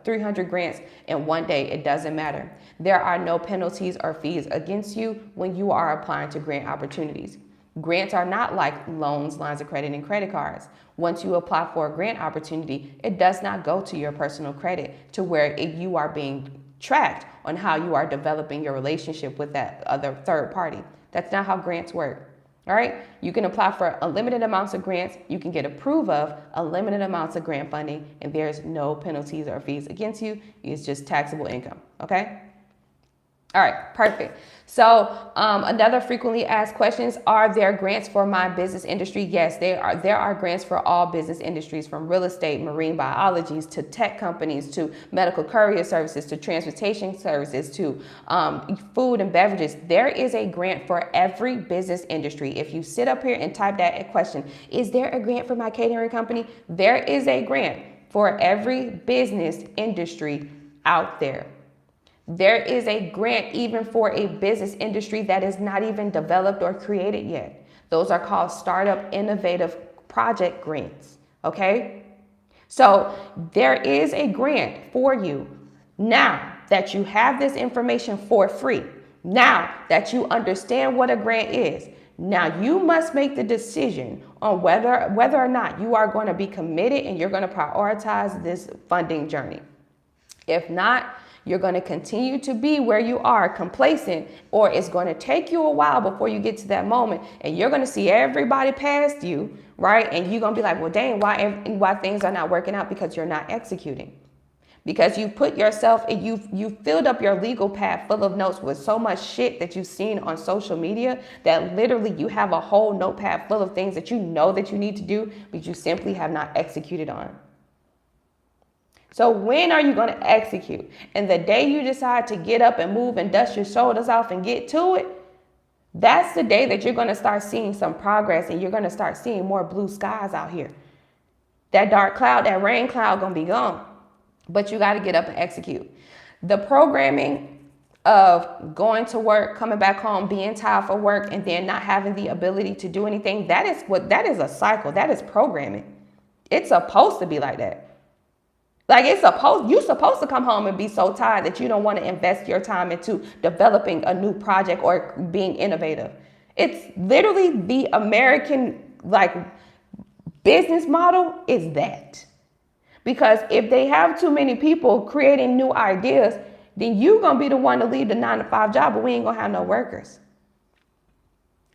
300 grants in one day. It doesn't matter. There are no penalties or fees against you when you are applying to grant opportunities. Grants are not like loans, lines of credit, and credit cards. Once you apply for a grant opportunity, it does not go to your personal credit to where you are being tracked on how you are developing your relationship with that other third party. That's not how grants work. All right. You can apply for unlimited amounts of grants. You can get approved of unlimited amounts of grant funding, and there's no penalties or fees against you. It's just taxable income. Okay. All right, perfect. So another frequently asked questions, are there grants for my business industry? Yes, there are grants for all business industries, from real estate, marine biologies, to tech companies, to medical courier services, to transportation services, to food and beverages. There is a grant for every business industry. If you sit up here and type that question, is there a grant for my catering company? There is a grant for every business industry out there. There is a grant even for a business industry that is not even developed or created yet. Those are called Startup Innovative Project Grants, okay? So there is a grant for you now that you have this information for free. Now that you understand what a grant is, now you must make the decision on whether or not you are going to be committed and you're going to prioritize this funding journey. If not, you're going to continue to be where you are, complacent, or it's going to take you a while before you get to that moment, and you're going to see everybody past you, right? And you're going to be like, well, dang, why things are not working out? Because you're not executing. Because you put yourself, and you filled up your legal pad full of notes with so much shit that you've seen on social media that literally you have a whole notepad full of things that you know that you need to do, but you simply have not executed on. So when are you going to execute? And the day you decide to get up and move and dust your shoulders off and get to it, that's the day that you're going to start seeing some progress, and you're going to start seeing more blue skies out here. That dark cloud, that rain cloud going to be gone, but you got to get up and execute. The programming of going to work, coming back home, being tired for work, and then not having the ability to do anything, that is a cycle. That is programming. It's supposed to be like that. Like you're supposed to come home and be so tired that you don't want to invest your time into developing a new project or being innovative. It's literally the American business model is that. Because if they have too many people creating new ideas, then you're going to be the one to leave the 9-to-5 job, but we ain't going to have no workers.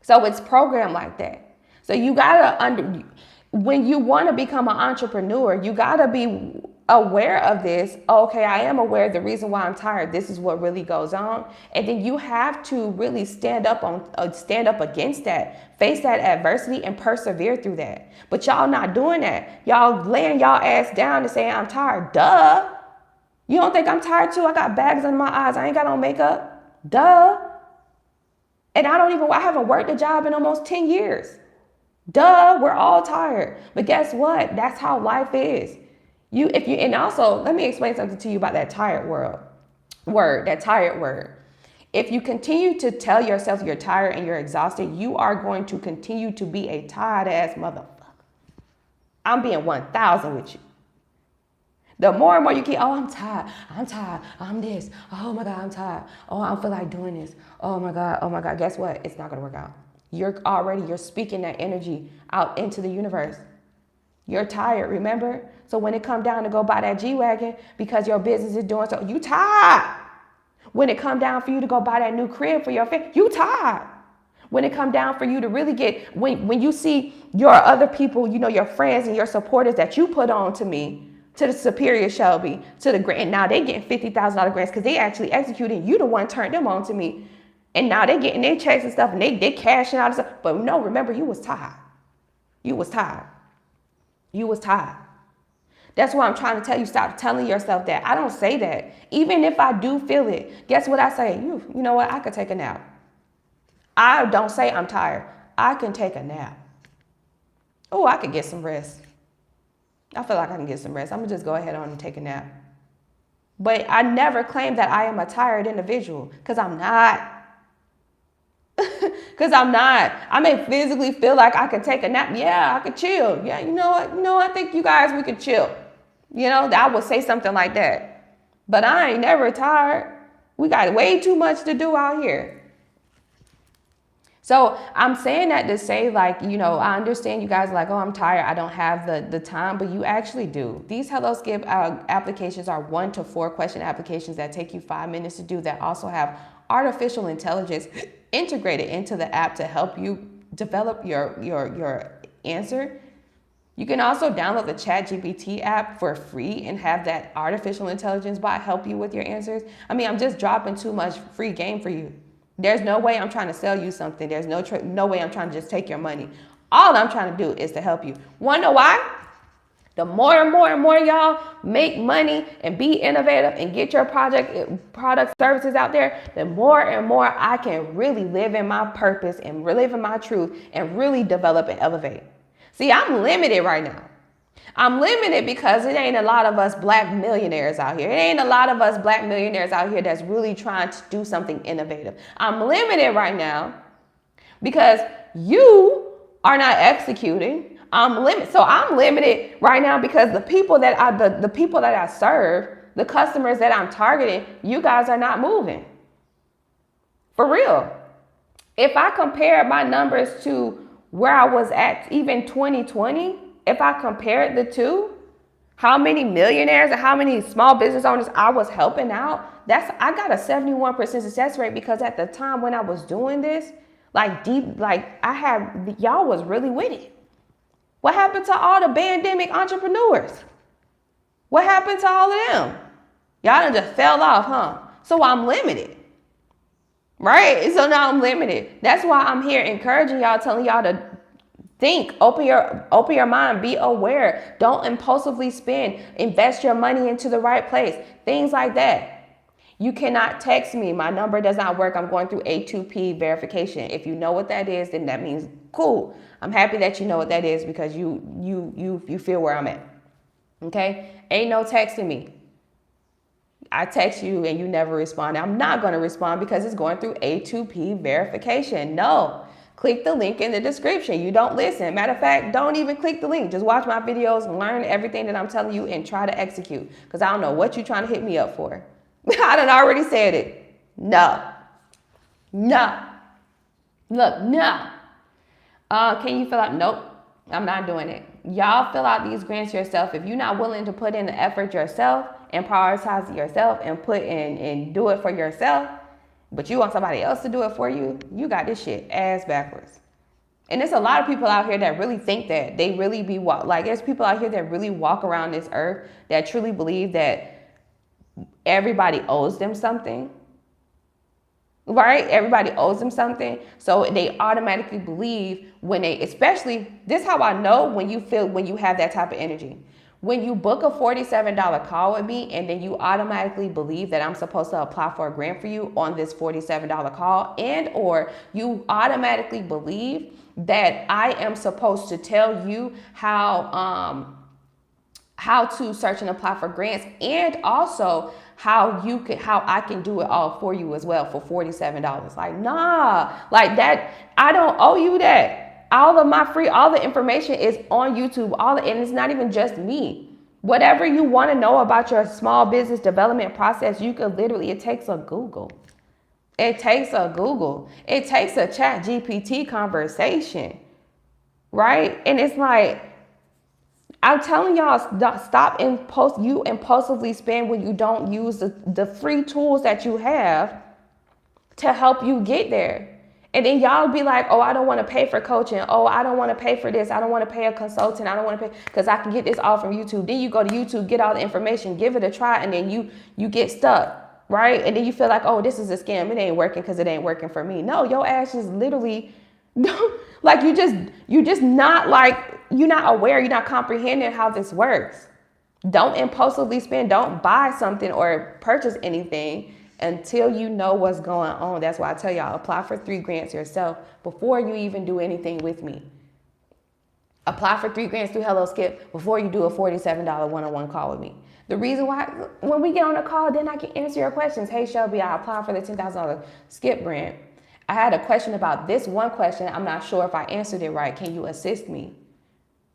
So it's programmed like that. So you got to when you want to become an entrepreneur, you got to be aware of this. Okay, I am aware of the reason why I'm tired. This is what really goes on. And then you have to really stand up against that, face that adversity, and persevere through that. But y'all not doing that. Y'all laying y'all ass down and saying, I'm tired. Duh. You don't think I'm tired too? I got bags under my eyes. I ain't got no makeup. Duh. And I haven't worked a job in almost 10 years. Duh, we're all tired. But guess what? That's how life is. And also, let me explain something to you about that tired word. If you continue to tell yourself you're tired and you're exhausted, you are going to continue to be a tired ass motherfucker. I'm being 1,000 with you. The more and more you keep, oh, I'm tired, I'm this, oh my God, I'm tired, oh, I don't feel like doing this, oh my God, guess what? It's not gonna work out. You're speaking that energy out into the universe. You're tired, remember? So when it come down to go buy that G-Wagon because your business is doing so, you tired. When it come down for you to go buy that new crib for your family, you tired. When it come down for you to really get, when you see your other people, your friends and your supporters that you put on to me, to the Superior Shelby, to the grant, now they getting $50,000 grants because they actually executing. You the one turned them on to me. And now they getting their checks and stuff and they cashing out and stuff. But no, remember, you was tired. You was tired. You was tired. That's why I'm trying to tell you, stop telling yourself that. I don't say that. Even if I do feel it, guess what I say? You know what? I could take a nap. I don't say I'm tired. I can take a nap. Oh, I could get some rest. I feel like I can get some rest. I'm going to just go ahead on and take a nap. But I never claim that I am a tired individual because I'm not. Because I'm not. I may physically feel like I could take a nap. Yeah, I could chill. Yeah, you know what? I think you guys, we could chill. I would say something like that. But I ain't never tired. We got way too much to do out here. So I'm saying that to say, I understand you guys like, oh, I'm tired, I don't have the time, but you actually do. These Hello Skip applications are 1 to 4 question applications that take you 5 minutes to do, that also have artificial intelligence integrated into the app to help you develop your answer. You can also download the ChatGPT app for free and have that artificial intelligence bot help you with your answers. I'm just dropping too much free game for you. There's no way I'm trying to sell you something. There's no way I'm trying to just take your money. All I'm trying to do is to help you. Want to know why? The more and more y'all make money and be innovative and get your product services out there, the more and more I can really live in my purpose and live in my truth and really develop and elevate. See, I'm limited right now. I'm limited because it ain't a lot of us black millionaires out here. It ain't a lot of us black millionaires out here that's really trying to do something innovative. I'm limited right now because you are not executing. I'm limited right now because the people that I serve, the customers that I'm targeting, you guys are not moving. For real. If I compare my numbers to where I was at even 2020, if I compared the two, how many millionaires and how many small business owners I was helping out, I got a 71% success rate because at the time when I was doing this, y'all was really with it. What happened to all the pandemic entrepreneurs? What happened to all of them? Y'all done just fell off, huh? So I'm limited, right? So now I'm limited. That's why I'm here encouraging y'all, telling y'all to think, open your mind, be aware. Don't impulsively spend. Invest your money into the right place. Things like that. You cannot text me. My number does not work. I'm going through A2P verification. If you know what that is, then that means cool. I'm happy that you know what that is because you feel where I'm at. Okay? Ain't no texting me. I text you and you never respond. I'm not going to respond because it's going through A2P verification. No. Click the link in the description. You don't listen. Matter of fact, don't even click the link. Just watch my videos, learn everything that I'm telling you, and try to execute. Because I don't know what you're trying to hit me up for. I done already said it. No. Look, no. Can you fill out? Nope. I'm not doing it. Y'all fill out these grants yourself. If you're not willing to put in the effort yourself and prioritize yourself and put in and do it for yourself, but you want somebody else to do it for you, you got this shit ass backwards. And there's a lot of people out here that really think that they really there's people out here that really walk around this earth that truly believe that everybody owes them something, right? Everybody owes them something. So they automatically believe especially, this is how I know when you have that type of energy. when you book a $47 call with me and then you automatically believe that I'm supposed to apply for a grant for you on this $47 call, and or you automatically believe that I am supposed to tell you how to search and apply for grants, and also how I can do it all for you as well for $47. Like, nah, like that, I don't owe you that. All the information is on YouTube, and it's not even just me. Whatever you want to know about your small business development process, you could literally, it takes a Google. It takes a chat GPT conversation, right? And it's like, I'm telling y'all, stop you impulsively spend when you don't use the free tools that you have to help you get there. And then y'all be like, oh, I don't want to pay for coaching. Oh, I don't want to pay for this. I don't want to pay a consultant. I don't want to pay because I can get this all from YouTube. Then you go to YouTube, get all the information, give it a try, and then you get stuck, right? And then you feel like, oh, this is a scam. It ain't working because it ain't working for me. No, your ass is literally like you just not like, you're not aware, you're not comprehending how this works. Don't impulsively spend. Don't buy something or purchase anything until you know what's going on. That's why I tell y'all, apply for 3 grants yourself before you even do anything with me. Apply for 3 grants through Hello Skip before you do a $47 one-on-one call with me. The reason why, when we get on the call, then I can answer your questions. Hey, Shelby, I applied for the $10,000 Skip grant. I had a question about this one question. I'm not sure if I answered it right. Can you assist me?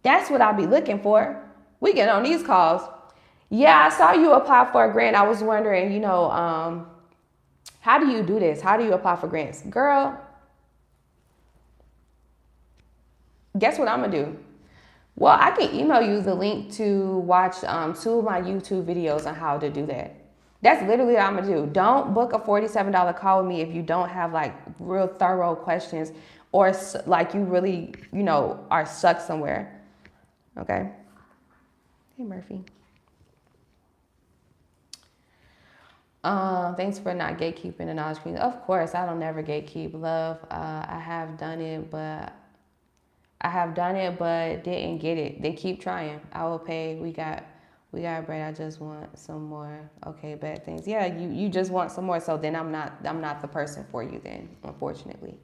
That's what I'll be looking for. We get on these calls. Yeah, I saw you apply for a grant. I was wondering, how do you do this? How do you apply for grants? Girl, guess what I'm going to do? Well, I can email you the link to watch 2 of my YouTube videos on how to do that. That's literally what I'm going to do. Don't book a $47 call with me if you don't have like real thorough questions or like you really, are stuck somewhere. Okay. Hey, Murphy. Thanks for not gatekeeping the knowledge queen. Of course, I don't never gatekeep love. I have done it, but didn't get it. Then keep trying. I will pay. We got bread. I just want some more. Okay, bad things. Yeah, you just want some more. So then I'm not the person for you then, unfortunately.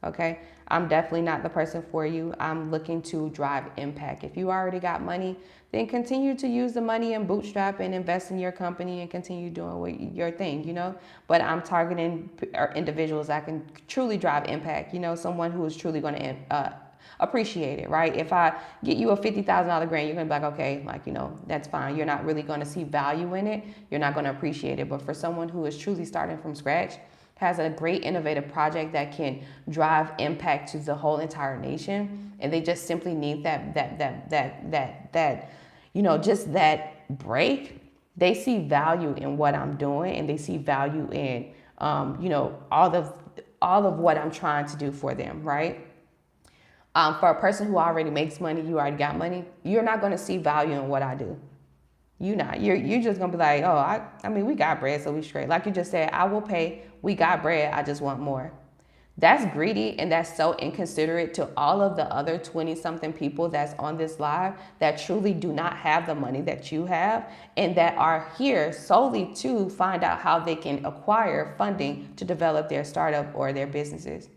Okay, I'm definitely not the person for you. I'm looking to drive impact. If you already got money, then continue to use the money and bootstrap and invest in your company and continue doing your thing, But I'm targeting individuals that can truly drive impact, someone who is truly going to appreciate it, right? If I get you a $50,000 grant, you're going to be like, okay, that's fine. You're not really going to see value in it. You're not going to appreciate it. But for someone who is truly starting from scratch, has a great innovative project that can drive impact to the whole entire nation, and they just simply need just that break. They see value in what I'm doing, and they see value in all of what I'm trying to do for them, right? For a person who already makes money, you already got money, you're not going to see value in what I do. You're just going to be like, oh, I mean, we got bread, so we straight. Like you just said, I will pay. We got bread. I just want more. That's greedy, and that's so inconsiderate to all of the other 20-something people that's on this live that truly do not have the money that you have and that are here solely to find out how they can acquire funding to develop their startup or their businesses.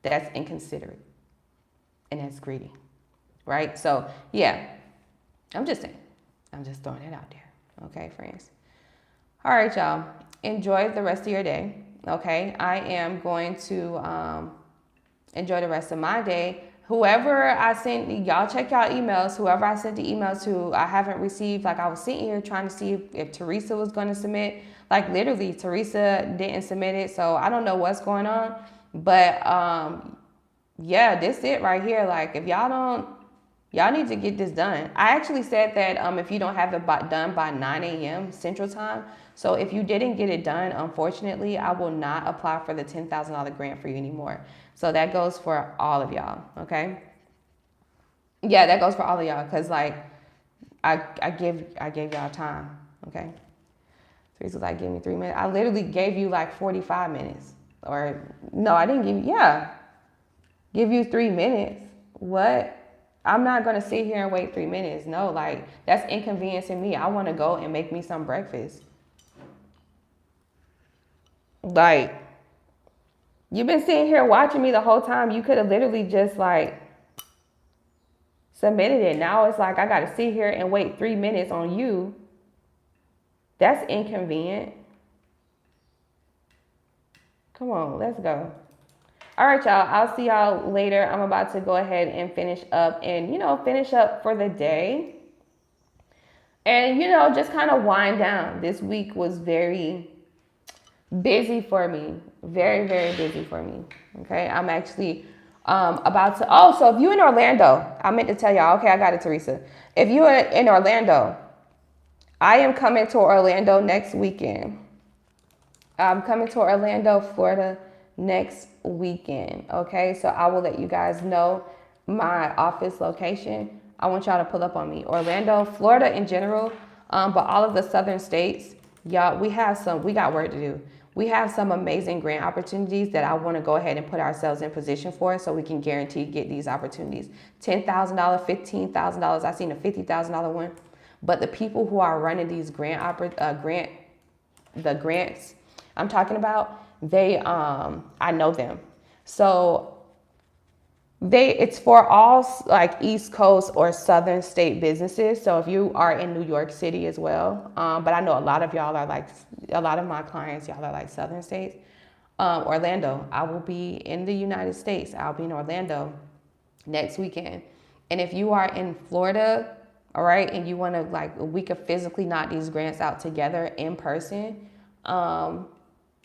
That's inconsiderate, and that's greedy, right? So, yeah, I'm just saying. I'm just throwing it out there. Okay, friends. All right, y'all. Enjoy the rest of your day. Okay, I am going to enjoy the rest of my day. Whoever I sent, y'all check y'all emails. Whoever I sent the emails to, I haven't received. Like I was sitting here trying to see if Teresa was going to submit. Like literally, Teresa didn't submit it. So I don't know what's going on. But yeah, this is it right here. Like if y'all need to get this done. I actually said that if you don't have it done by 9 a.m. Central Time. So if you didn't get it done, unfortunately, I will not apply for the $10,000 grant for you anymore. So that goes for all of y'all, okay? Yeah, that goes for all of y'all because like I gave y'all time, okay? Teresa's like, give me 3 minutes. I literally gave you like 45 minutes. Or no, I didn't give you, give you 3 minutes. What? I'm not going to sit here and wait 3 minutes. No, like, that's inconveniencing me. I want to go and make me some breakfast. Like, you've been sitting here watching me the whole time. You could have literally just, like, submitted it. Now it's like I got to sit here and wait 3 minutes on you. That's inconvenient. Come on, let's go. All right, y'all. I'll see y'all later. I'm about to go ahead and finish up and, finish up for the day. And, just kind of wind down. This week was very busy for me. Very, very busy for me. Okay. I'm actually about to. Oh, so if you're in Orlando, I meant to tell y'all. Okay, I got it, Teresa. If you're in Orlando, I am coming to Orlando next weekend. I'm coming to Orlando, Florida next weekend. Okay, so I will let you guys know my office location. I want y'all to pull up on me. Orlando, Florida in general, but all of the southern states, y'all, we got work to do. We have some amazing grant opportunities that I want to go ahead and put ourselves in position for so we can guarantee get these opportunities. $10,000, $15,000. I seen a $50,000 one. But the people who are running these grants I'm talking about, I know them. So it's for all like East Coast or Southern state businesses. So if you are in New York City as well, but I know a lot of y'all are like, a lot of my clients, y'all are like Southern states. Orlando, I will be in the United States. I'll be in Orlando next weekend. And if you are in Florida, all right, and you want to, like, we could physically knock these grants out together in person,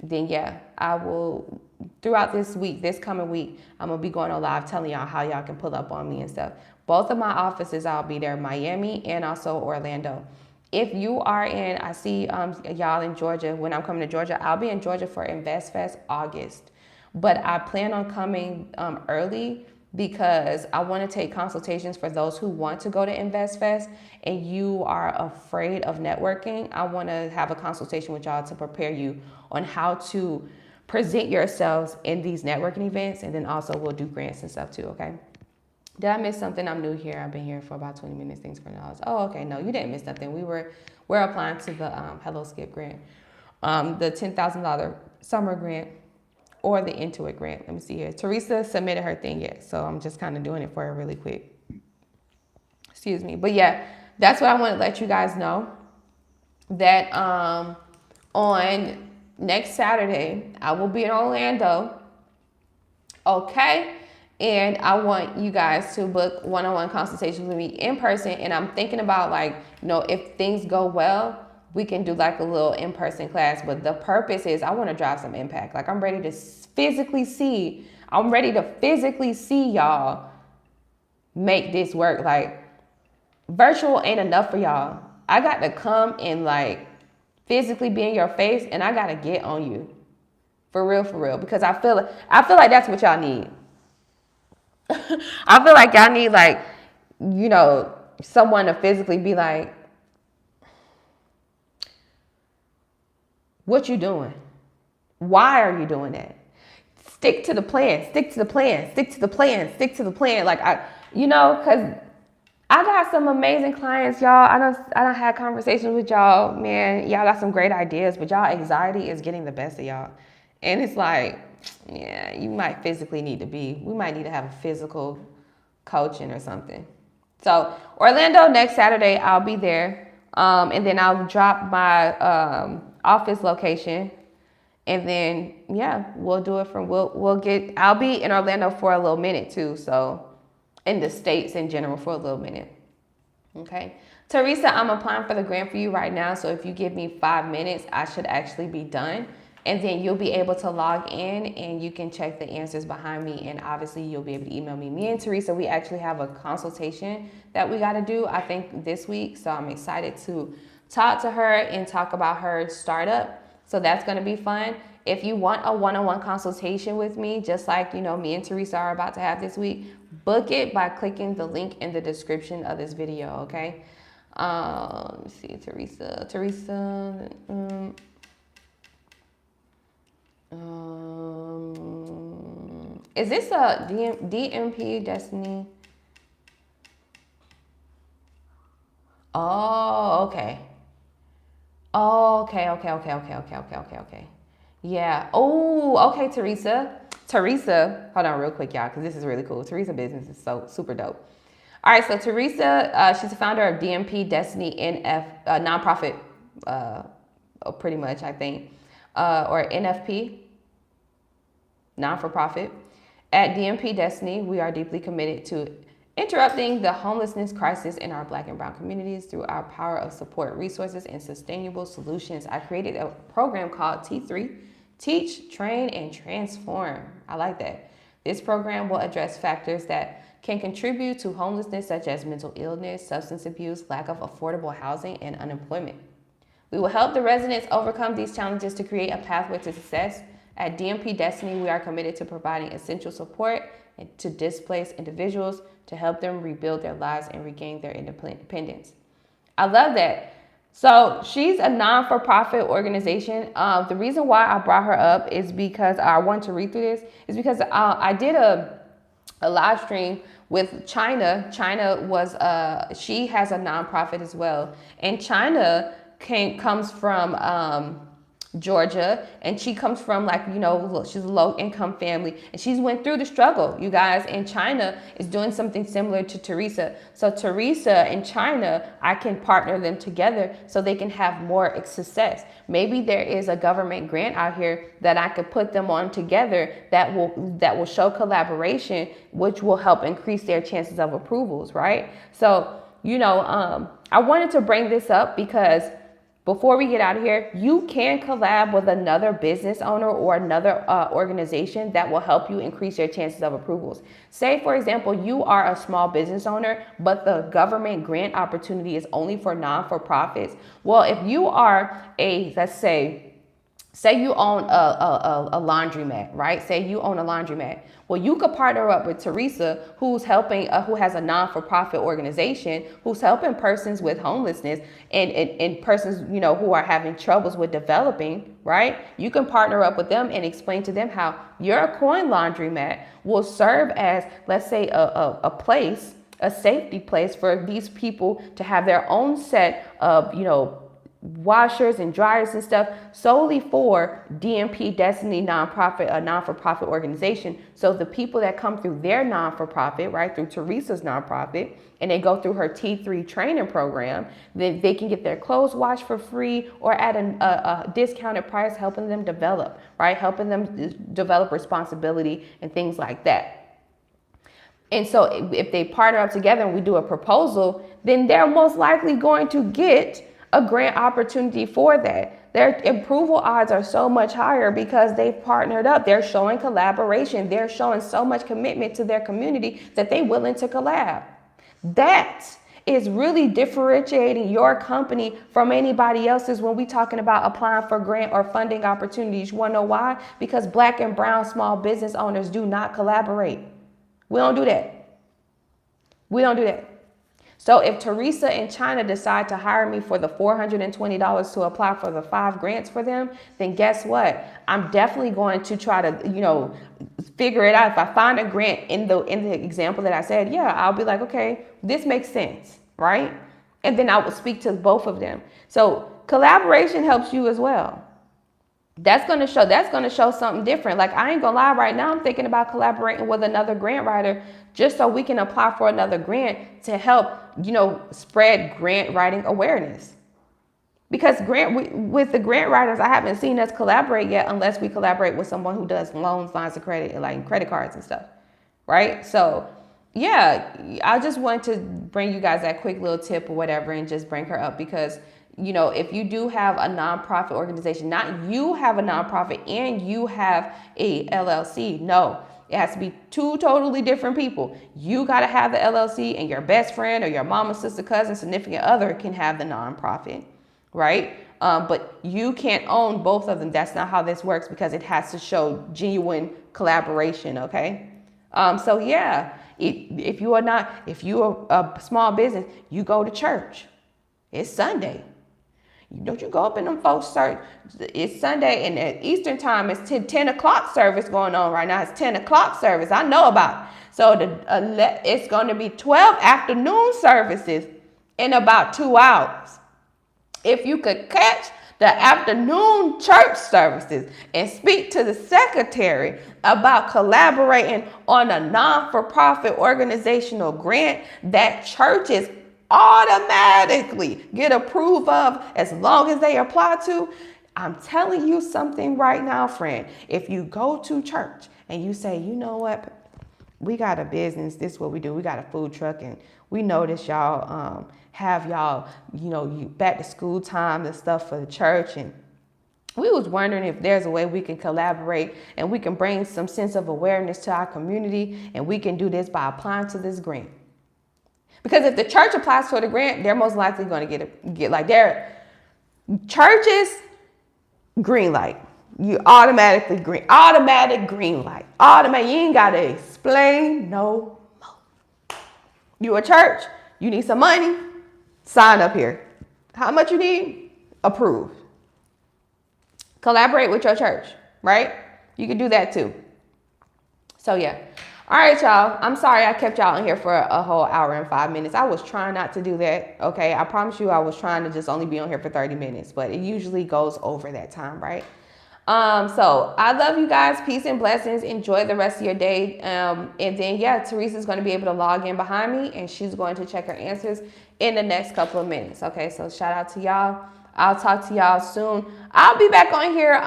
then yeah, I will, throughout this coming week, I'm going to be going on live telling y'all how y'all can pull up on me and stuff. Both of my offices, I'll be there, Miami and also Orlando. If you are in, I see y'all in Georgia. When I'm coming to Georgia, I'll be in Georgia for InvestFest August. But I plan on coming early because I want to take consultations for those who want to go to InvestFest and you are afraid of networking. I want to have a consultation with y'all to prepare you on how to present yourselves in these networking events, and then also we'll do grants and stuff too, okay? Did I miss something? I'm new here. I've been here for about 20 minutes. Thanks for knowledge. Oh, okay. No, you didn't miss nothing. We're applying to the Hello Skip grant, the $10,000 summer grant, or the Intuit grant. Let me see here. Teresa submitted her thing yet, so I'm just kind of doing it for her really quick. Excuse me. But yeah, that's what I want to let you guys know, that on next Saturday, I will be in Orlando. Okay. And I want you guys to book one-on-one consultations with me in person. And I'm thinking about, like, if things go well, we can do like a little in-person class. But the purpose is I want to drive some impact. Like, I'm ready to physically see y'all make this work. Like, virtual ain't enough for y'all. I got to come and, like, physically be in your face, and I got to get on you. For real. Because I feel like that's what y'all need. I feel like y'all need, like, someone to physically be like, what you doing? Why are you doing that? Stick to the plan. Like, because I got some amazing clients, y'all. I don't have conversations with y'all, man. Y'all got some great ideas, but y'all anxiety is getting the best of y'all. And it's like, yeah, we might need to have a physical coaching or something. So Orlando next Saturday, I'll be there. And then I'll drop my office location. And then, yeah, we'll do it I'll be in Orlando for a little minute too. So in the States in general for a little minute. Okay. Teresa, I'm applying for the grant for you right now. So if you give me 5 minutes, I should actually be done. And then you'll be able to log in and you can check the answers behind me. And obviously you'll be able to email me. Me and Teresa, we actually have a consultation that we got to do, I think, this week. So I'm excited to talk to her and talk about her startup. So that's going to be fun. If you want a one-on-one consultation with me, just like, me and Teresa are about to have this week, book it by clicking the link in the description of this video, okay? Let me see, Teresa. Is this a DMP Destiny? Oh, okay. Oh, okay. Yeah. Oh, okay, Teresa. Teresa, hold on real quick, y'all, because this is really cool. Teresa business is so super dope. All right, so Teresa, she's the founder of DMP Destiny NF nonprofit, pretty much, I think, or NFP, non-for-profit. At DMP Destiny, we are deeply committed to interrupting the homelessness crisis in our Black and Brown communities through our power of support resources and sustainable solutions. I created a program called T3, Teach, Train, and Transform. I like that. This program will address factors that can contribute to homelessness, such as mental illness, substance abuse, lack of affordable housing, and unemployment. We will help the residents overcome these challenges to create a pathway to success. At DMP Destiny, we are committed to providing essential support to displaced individuals to help them rebuild their lives and regain their independence. I love that. So she's a non-for-profit organization. The reason why I brought her up is because I want to read through this is because I did a live stream with China. China was she has a nonprofit as well, and China comes from Georgia, and she comes from, like, you know, she's a low income family, and she's went through the struggle, you guys, and China is doing something similar to Teresa. So Teresa and China, I can partner them together so they can have more success. Maybe there is a government grant out here that I could put them on together that will show collaboration, which will help increase their chances of approvals, right? So, you know, I wanted to bring this up because before we get out of here, you can collab with another business owner or another organization that will help you increase your chances of approvals. Say, for example, you are a small business owner, but the government grant opportunity is only for non-for-profits. Well, if you are let's say you own a laundromat, right? Say you own a laundromat. Well, you could partner up with Teresa, who's helping, who has a non-for-profit organization, who's helping persons with homelessness and persons, you know, who are having troubles with developing, right? You can partner up with them and explain to them how your coin laundromat will serve as, let's say, a place, a safety place for these people to have their own set of, you know, washers and dryers and stuff solely for DMP Destiny nonprofit, a non-for-profit organization. So the people that come through their non-for-profit, right, through Teresa's nonprofit, and they go through her T3 training program, then they can get their clothes washed for free or at a discounted price, helping them develop, right, helping them develop responsibility and things like that. And so if they partner up together and we do a proposal, then they're most likely going to get a grant opportunity for that. Their approval odds are so much higher because they've partnered up. They're showing collaboration. They're showing so much commitment to their community that they're willing to collab. That is really differentiating your company from anybody else's when we talking about applying for grant or funding opportunities. You want to know why? Because Black and brown small business owners do not collaborate. We don't do that. We don't do that. So if Teresa and China decide to hire me for the $420 to apply for the 5 grants for them, then guess what? I'm definitely going to try to, you know, figure it out. If I find a grant in the example that I said, yeah, I'll be like, okay, this makes sense, right? And then I will speak to both of them. So collaboration helps you as well. That's going to show something different. Like, I ain't gonna lie, right now I'm thinking about collaborating with another grant writer just so we can apply for another grant to help, you know, spread grant writing awareness. Because with the grant writers, I haven't seen us collaborate yet unless we collaborate with someone who does loans, lines of credit, and like credit cards and stuff, right? So yeah, I just want to bring you guys that quick little tip or whatever and just bring her up because, you know, if you do have a nonprofit organization, not you have a nonprofit and you have a LLC, no, it has to be 2 totally different people. You got to have the LLC and your best friend or your mama, sister, cousin, significant other can have the nonprofit, right? But you can't own both of them. That's not how this works because it has to show genuine collaboration, okay? So yeah, if you are a small business, you go to church. It's Sunday. Don't you go up in them folks' church? It's Sunday and at Eastern time, it's 10 o'clock service going on right now. It's 10 o'clock service. I know about it. So it's going to be 12 afternoon services in about 2 hours. If you could catch the afternoon church services and speak to the secretary about collaborating on a non-for-profit organizational grant that churches automatically get approved of as long as they apply to, I'm telling you something right now, friend. If you go to church and you say, you know what, we got a business, this is what we do, we got a food truck, and we notice y'all have y'all, you back to school time and stuff for the church, and we was wondering if there's a way we can collaborate and we can bring some sense of awareness to our community, and we can do this by applying to this grant. Because if the church applies for the grant, they're most likely going to get like their churches green light. You automatic green light. Automatic. You ain't got to explain no more. You a church, you need some money, sign up here. How much you need? Approved. Collaborate with your church, right? You can do that too. So yeah. All right, y'all. I'm sorry I kept y'all in here for a whole hour and 5 minutes. I was trying not to do that, okay? I promise you I was trying to just only be on here for 30 minutes, but it usually goes over that time, right? So I love you guys. Peace and blessings. Enjoy the rest of your day. And then, yeah, Teresa's going to be able to log in behind me, and she's going to check her answers in the next couple of minutes. Okay, so shout out to y'all. I'll talk to y'all soon. I'll be back on here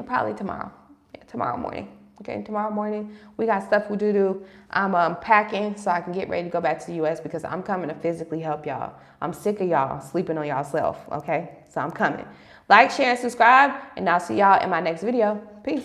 probably tomorrow. Yeah, tomorrow morning. Okay, tomorrow morning. We got stuff we do. I'm packing so I can get ready to go back to the U.S. because I'm coming to physically help y'all. I'm sick of y'all sleeping on y'all self. Okay, so I'm coming. Like, share, and subscribe, and I'll see y'all in my next video. Peace.